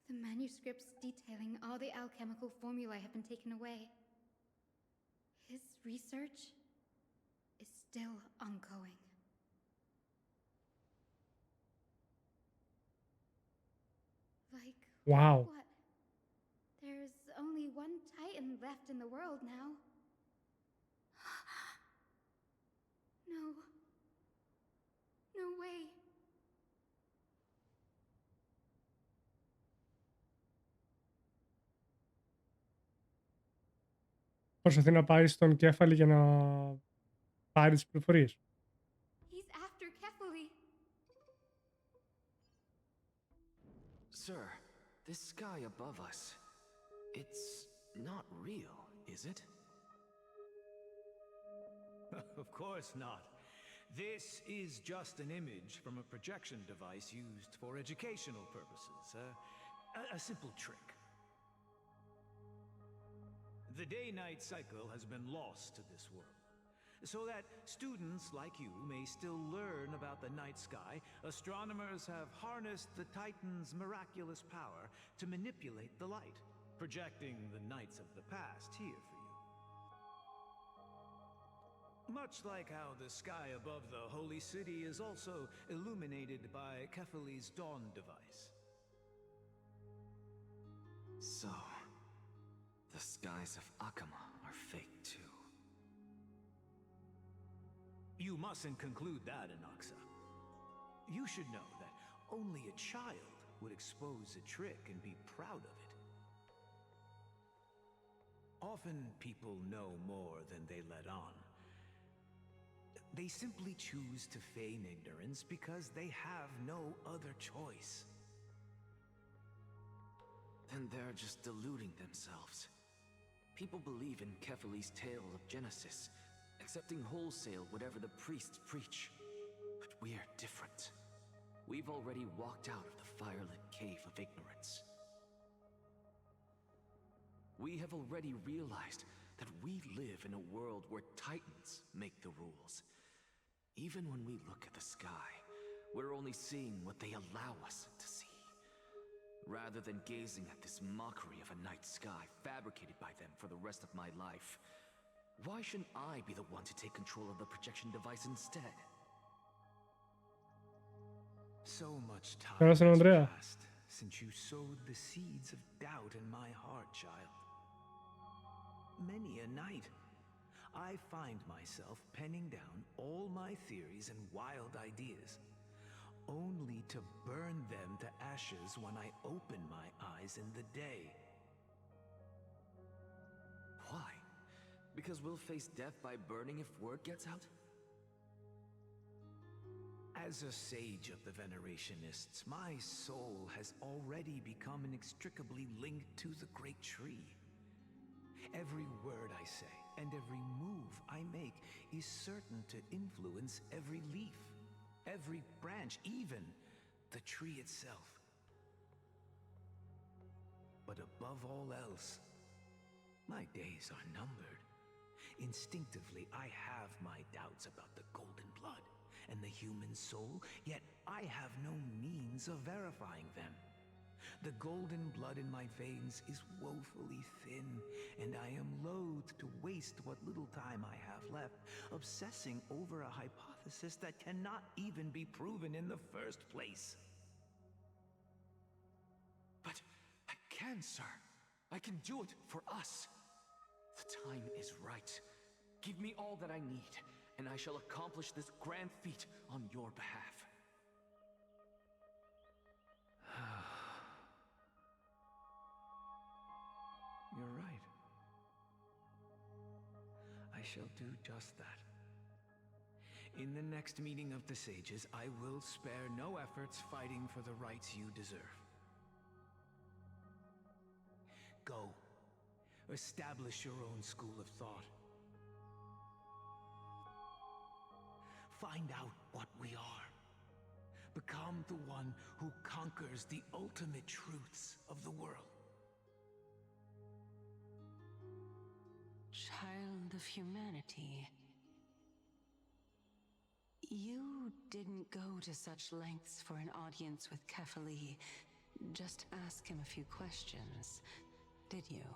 The manuscripts detailing all the alchemical formulae have been taken away. His research is still ongoing. Like, wow. what? There's only one Titan left in the world now. No. No way. Προσπαθεί να πάει στον Κέφαλη για να πάρει τις πληροφορίες. He's after Kefali. Sir, this sky above us, it's not real, is it? Of course not. This is just an image from a projection device used for educational purposes. A simple trick. The day-night cycle has been lost to this world. So that students like you may still learn about the night sky, astronomers have harnessed the Titan's miraculous power to manipulate the light, projecting the nights of the past here for you. Much like how the sky above the Holy City is also illuminated by Kefali's dawn device. So, the skies of Akama are fake too. You mustn't conclude that, Anaxa. You should know that only a child would expose a trick and be proud of it. Often people know more than they let on. They simply choose to feign ignorance because they have no other choice. Then they're just deluding themselves. People believe in Kefali's tale of Genesis, accepting wholesale whatever the priests preach. But we're different. We've already walked out of the firelit cave of ignorance. We have already realized that we live in a world where Titans make the rules. Even when we look at the sky, we're only seeing what they allow us to see. Rather than gazing at this mockery of a night sky fabricated by them for the rest of my life, why shouldn't I be the one to take control of the projection device instead? So much time has passed since you sowed the seeds of doubt in my heart, child. Many a night, I find myself penning down all my theories and wild ideas, only to burn them to ashes when I open my eyes in the day. Why? Because we'll face death by burning if word gets out? As a sage of the Venerationists, my soul has already become inextricably linked to the great tree. Every word I say and every move I make is certain to influence every leaf, every branch, even the tree itself. But above all else, my days are numbered. Instinctively, I have my doubts about the golden blood and the human soul, yet I have no means of verifying them. The golden blood in my veins is woefully thin, and I am loath to waste what little time I have left obsessing over a hypothesis that cannot even be proven in the first place. But I can, sir. I can do it for us. The time is right. Give me all that I need, and I shall accomplish this grand feat on your behalf. You're right. I shall do just that. In the next meeting of the sages, I will spare no efforts fighting for the rights you deserve. Go. Establish your own school of thought. Find out what we are. Become the one who conquers the ultimate truths of the world. Child of humanity. You didn't go to such lengths for an audience with Kefali. Just ask him a few questions, did you?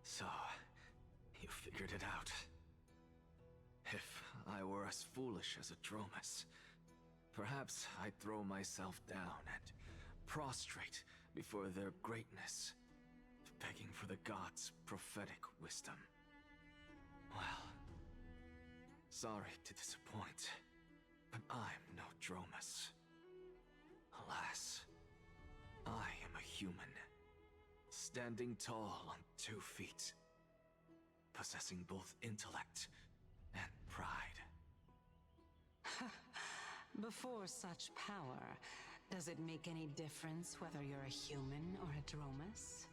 So, you figured it out. If I were as foolish as a Dromus, perhaps I'd throw myself down and prostrate before their greatness, begging for the gods' prophetic wisdom. Well, sorry to disappoint, but I'm no Dromus. Alas, I am a human, standing tall on 2 feet, possessing both intellect and pride. Before such power, does it make any difference whether you're a human or a Dromus?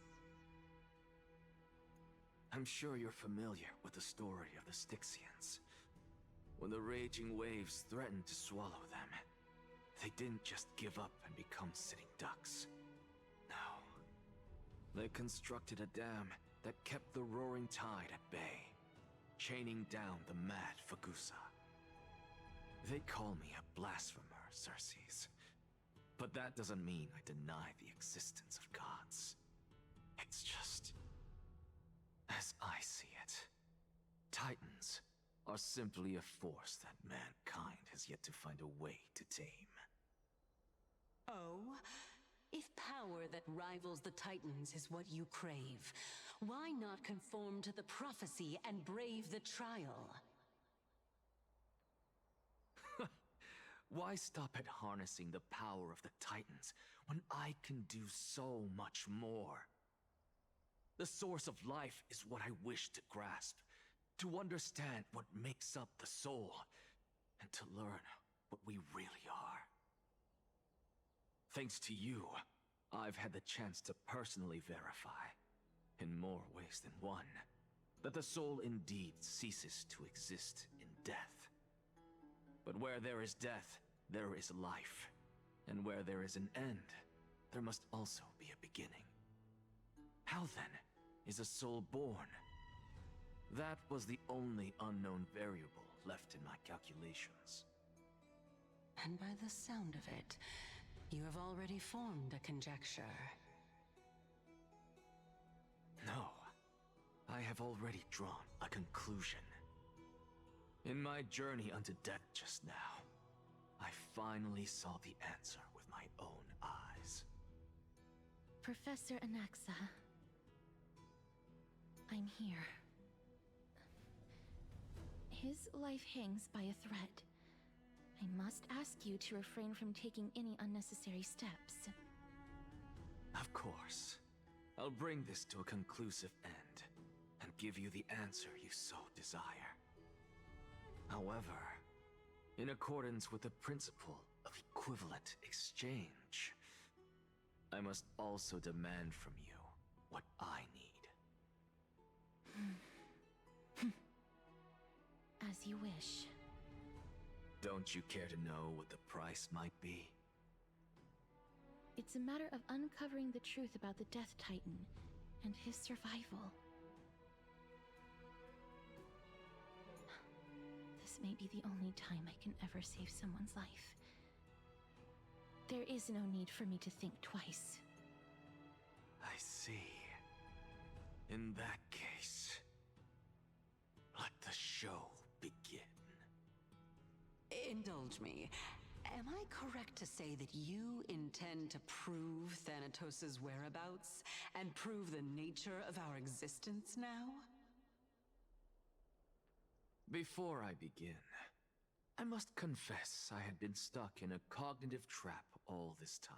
I'm sure you're familiar with the story of the Styxians. When the raging waves threatened to swallow them, they didn't just give up and become sitting ducks. No. They constructed a dam that kept the roaring tide at bay, chaining down the mad Fagusa. They call me a blasphemer, Xerxes. But that doesn't mean I deny the existence of gods. It's just, as I see it, Titans are simply a force that mankind has yet to find a way to tame. Oh? If power that rivals the Titans is what you crave, why not conform to the prophecy and brave the trial? Why stop at harnessing the power of the Titans when I can do so much more? The source of life is what I wish to grasp, to understand what makes up the soul, and to learn what we really are. Thanks to you, I've had the chance to personally verify, in more ways than one, that the soul indeed ceases to exist in death. But where there is death, there is life. And where there is an end, there must also be a beginning. How then is a soul born? That was the only unknown variable left in my calculations. And by the sound of it, you have already formed a conjecture. No, I have already drawn a conclusion. In my journey unto death just now, I finally saw the answer with my own eyes. Professor Anaxa, I'm here. His life hangs by a thread. I must ask you to refrain from taking any unnecessary steps. Of course. I'll bring this to a conclusive end and give you the answer you so desire. However, in accordance with the principle of equivalent exchange, I must also demand from you what I need. As you wish. Don't you care to know what the price might be? It's a matter of uncovering the truth about the Death Titan and his survival. This may be the only time I can ever save someone's life. There is no need for me to think twice. I see. In that case, let the show begin. Indulge me. Am I correct to say that you intend to prove Thanatos' whereabouts and prove the nature of our existence now? Before I begin, I must confess I had been stuck in a cognitive trap all this time.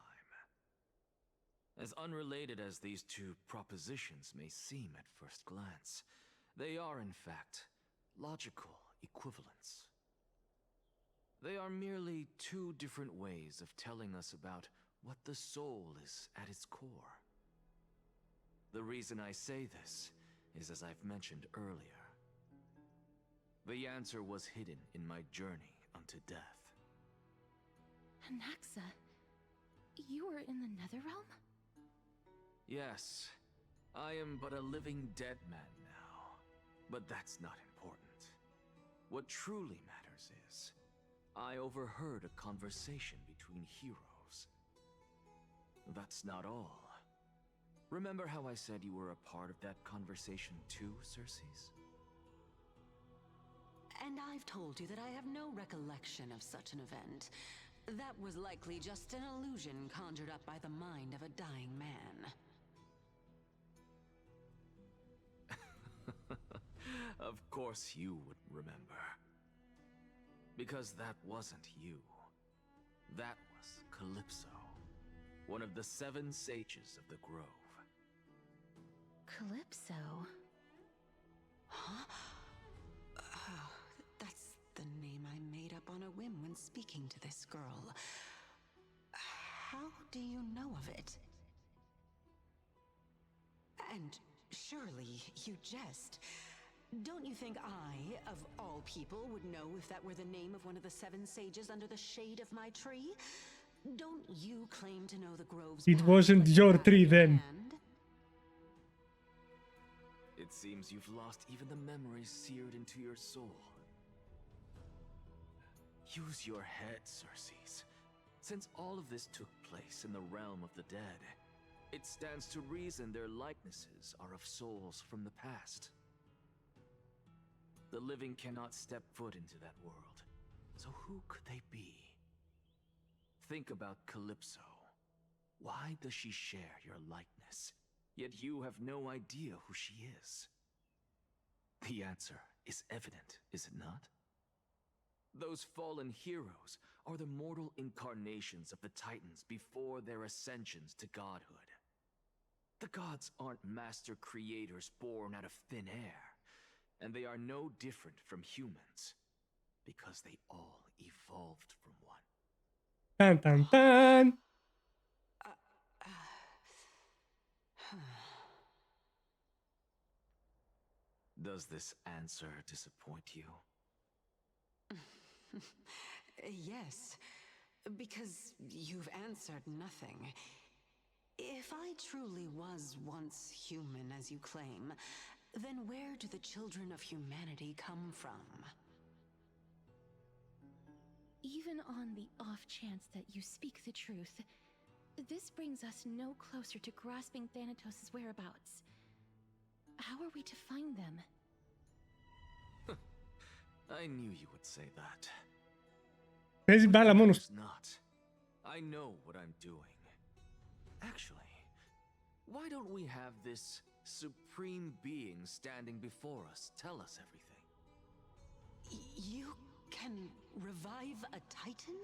As unrelated as these two propositions may seem at first glance, they are in fact logical equivalents. They are merely two different ways of telling us about what the soul is at its core. The reason I say this is, as I've mentioned earlier, the answer was hidden in my journey unto death. Anaxa, you were in the Netherrealm? Yes, I am but a living dead man now, but that's not important. What truly matters is, I overheard a conversation between heroes. That's not all. Remember how I said you were a part of that conversation too, Circes? And I've told you that I have no recollection of such an event. That was likely just an illusion conjured up by the mind of a dying man. Of course you would remember. Because that wasn't you. That was Calypso, one of the 7 sages of the Grove. Calypso? Huh? Oh, that's the name I made up on a whim when speaking to this girl. How do you know of it? And surely you jest. Don't you think I, of all people, would know if that were the name of one of the 7 sages under the shade of my tree? Don't you claim to know the Grove's It path wasn't like your the back tree of your then. hand? It seems you've lost even the memories seared into your soul. Use your head, Circes. Since all of this took place in the realm of the dead, it stands to reason their likenesses are of souls from the past. The living cannot step foot into that world, so who could they be? Think about Calypso. Why does she share your likeness, yet you have no idea who she is? The answer is evident, is it not? Those fallen heroes are the mortal incarnations of the Titans before their ascensions to godhood. The gods aren't master creators born out of thin air, and they are no different from humans, because they all evolved from one. Tan tan tan. Does this answer disappoint you? Yes, because you've answered nothing. If I truly was once human, as you claim, then where do the children of humanity come from? Even on the off chance that you speak the truth, this brings us no closer to grasping Thanatos' whereabouts. How are we to find them? I knew you would say that. Παίζει μπάλα μόνος. It's not. I know what I'm doing. Actually, why don't we have this supreme being standing before us tell us everything? You can revive a Titan?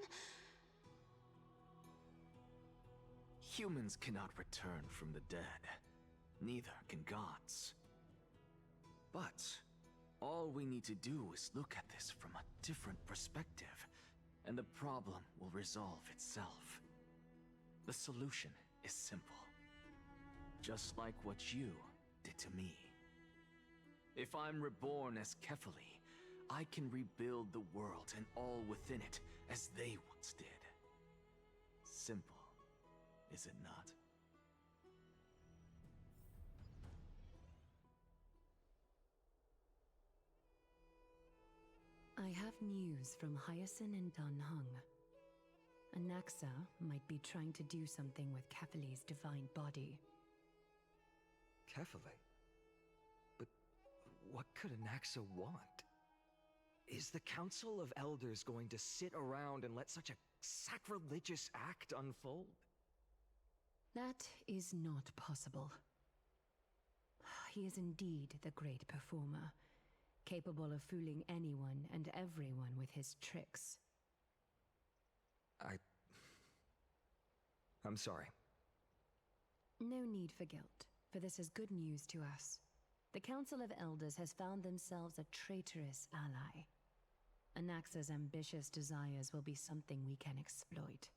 Humans cannot return from the dead. Neither can gods. But all we need to do is look at this from a different perspective, and the problem will resolve itself. The solution is simple. Just like what you did to me. If I'm reborn as Kefali, I can rebuild the world and all within it as they once did. Simple, is it not? I have news from Hyacinth and Danheng. Anaxa might be trying to do something with Kefali's divine body. Kefali? But what could Anaxa want? Is the Council of Elders going to sit around and let such a sacrilegious act unfold? That is not possible. He is indeed the great performer, capable of fooling anyone and everyone with his tricks. I'm sorry. No need for guilt, for this is good news to us. The Council of Elders has found themselves a traitorous ally. Anaxa's ambitious desires will be something we can exploit.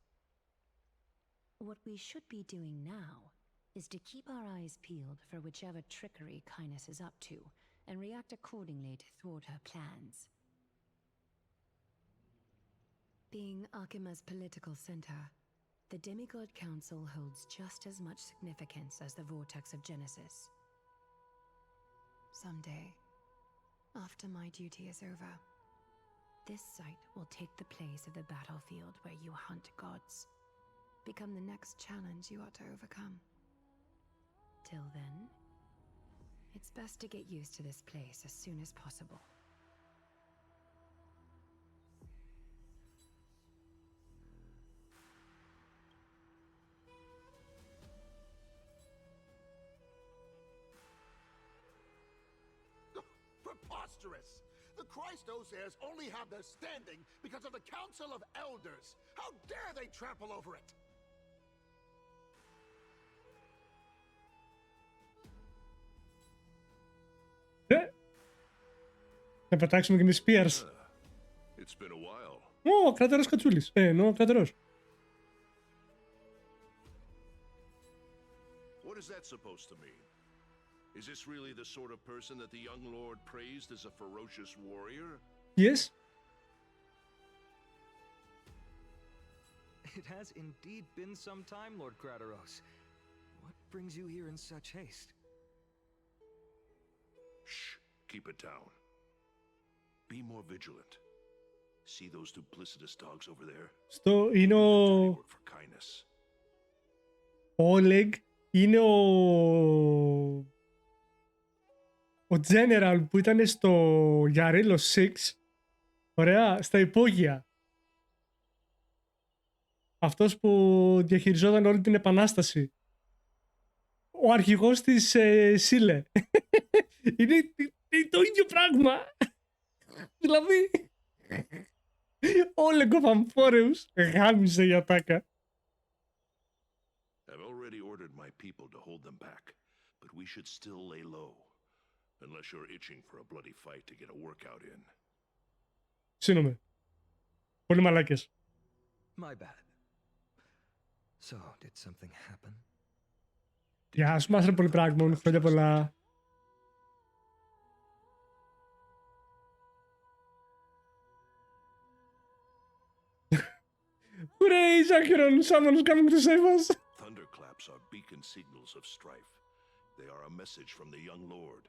What we should be doing now is to keep our eyes peeled for whichever trickery Kindness is up to, and react accordingly to thwart her plans. Being Akima's political center, the Demigod Council holds just as much significance as the Vortex of Genesis. Someday, after my duty is over, this site will take the place of the battlefield where you hunt gods, become the next challenge you are to overcome. Till then, it's best to get used to this place as soon as possible. Preposterous! The Christos heirs only have their standing because of the Council of Elders. How dare they trample over it? Να πετάξουμε και τις Spears. It's been a while. Ω, κρατερός κατσούλης. Εννοώ κρατερός. What is that supposed to mean? Is this really the sort of person that the young lord praised as a ferocious warrior? Yes. It has indeed been some time, Lord Krateros. What brings you here in such haste? Shh, keep it down. Be more vigilant. See those duplicitous dogs over there? Είναι ο... For kindness. Oleg είναι ο General που ήταν στο Yarilo 6. Ωραία, στα υπόγεια. Αυτός που διαχειριζόταν όλη την επανάσταση. Ο αρχηγός της Σίλε. Είναι το ίδιο πράγμα. Δηλαδή, ο Λέγκο Amphoreous γάμισε για τάκα. I've already ordered my people to hold them back, but we should still lay low. Unless you're itching for a bloody fight to get a workout in. Συγγνώμη. Πολύ μαλάκες. My bad. So, did something happen? Γεια σου, Μάστρε, πολύ πράγμα. Χρόνια πολλά. Hooray, Zachiron! Someone's coming to save us! Thunderclaps are beacon signals of strife. They are a message from the young lord.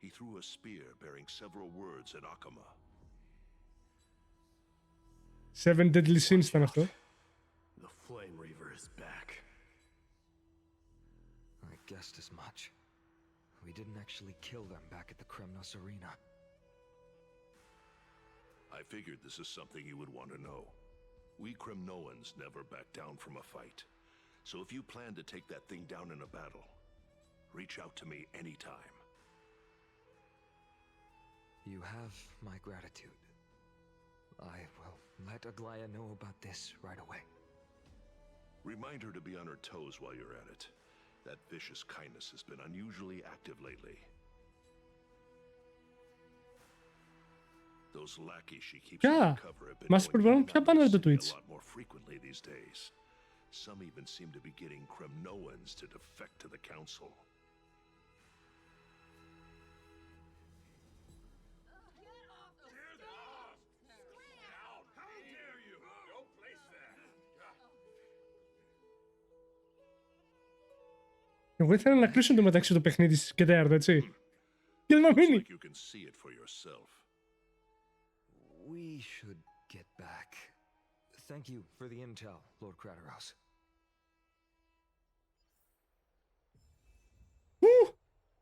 He threw a spear bearing several words at Akama. 7 deadly sins ήταν αυτό. The Flame Reaver is back. I guessed as much. We didn't actually kill them back at the Kremnos arena. I figured this is something you would want to know. We Kremnoans never back down from a fight. So if you plan to take that thing down in a battle, reach out to me anytime. You have my gratitude. I will let Aglaya know about this right away. Remind her to be on her toes while you're at it. That vicious kindness has been unusually active lately. Those lackeys she keeps undercover have been μας προβάλλουν πια πάνω από το Twitch. a lot more frequently these days. Some even seem to be getting Kremnoans to defect to the council. Εγώ ήθελα να κλείσουν το μεταξύ το παιχνίδι και τέταρτο, έτσι. Και δεν μείνει. You can see it for yourself. We should get back. Thank you for the intel, Lord Crateros.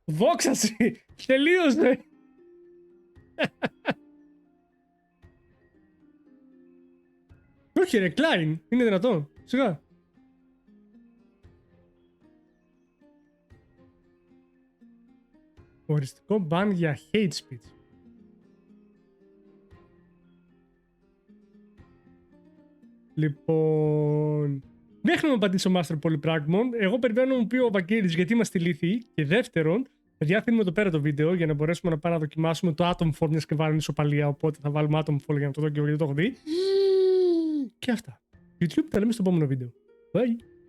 Δόξαση! Τελείωσε! Όχι ρε, Klein! Είναι δυνατόν! Σιγά! Οριστικό μπαν για hate speech. Λοιπόν... Δεν έχουμε πατήσει ο Master Polypragmon. Εγώ περιμένω να μου πει ο Βαγγέλης γιατί είμαστε ηλίθιοι. Και δεύτερον, παιδιά, αφήνουμε εδώ πέρα το βίντεο για να μπορέσουμε να πάμε να δοκιμάσουμε το Atom Fall, μιας και βάλουν ισοπαλία. Οπότε θα βάλουμε Atom Fall για να το δω και εγώ γιατί το έχω δει. Και αυτά. YouTube, τα λέμε στο επόμενο βίντεο. Bye!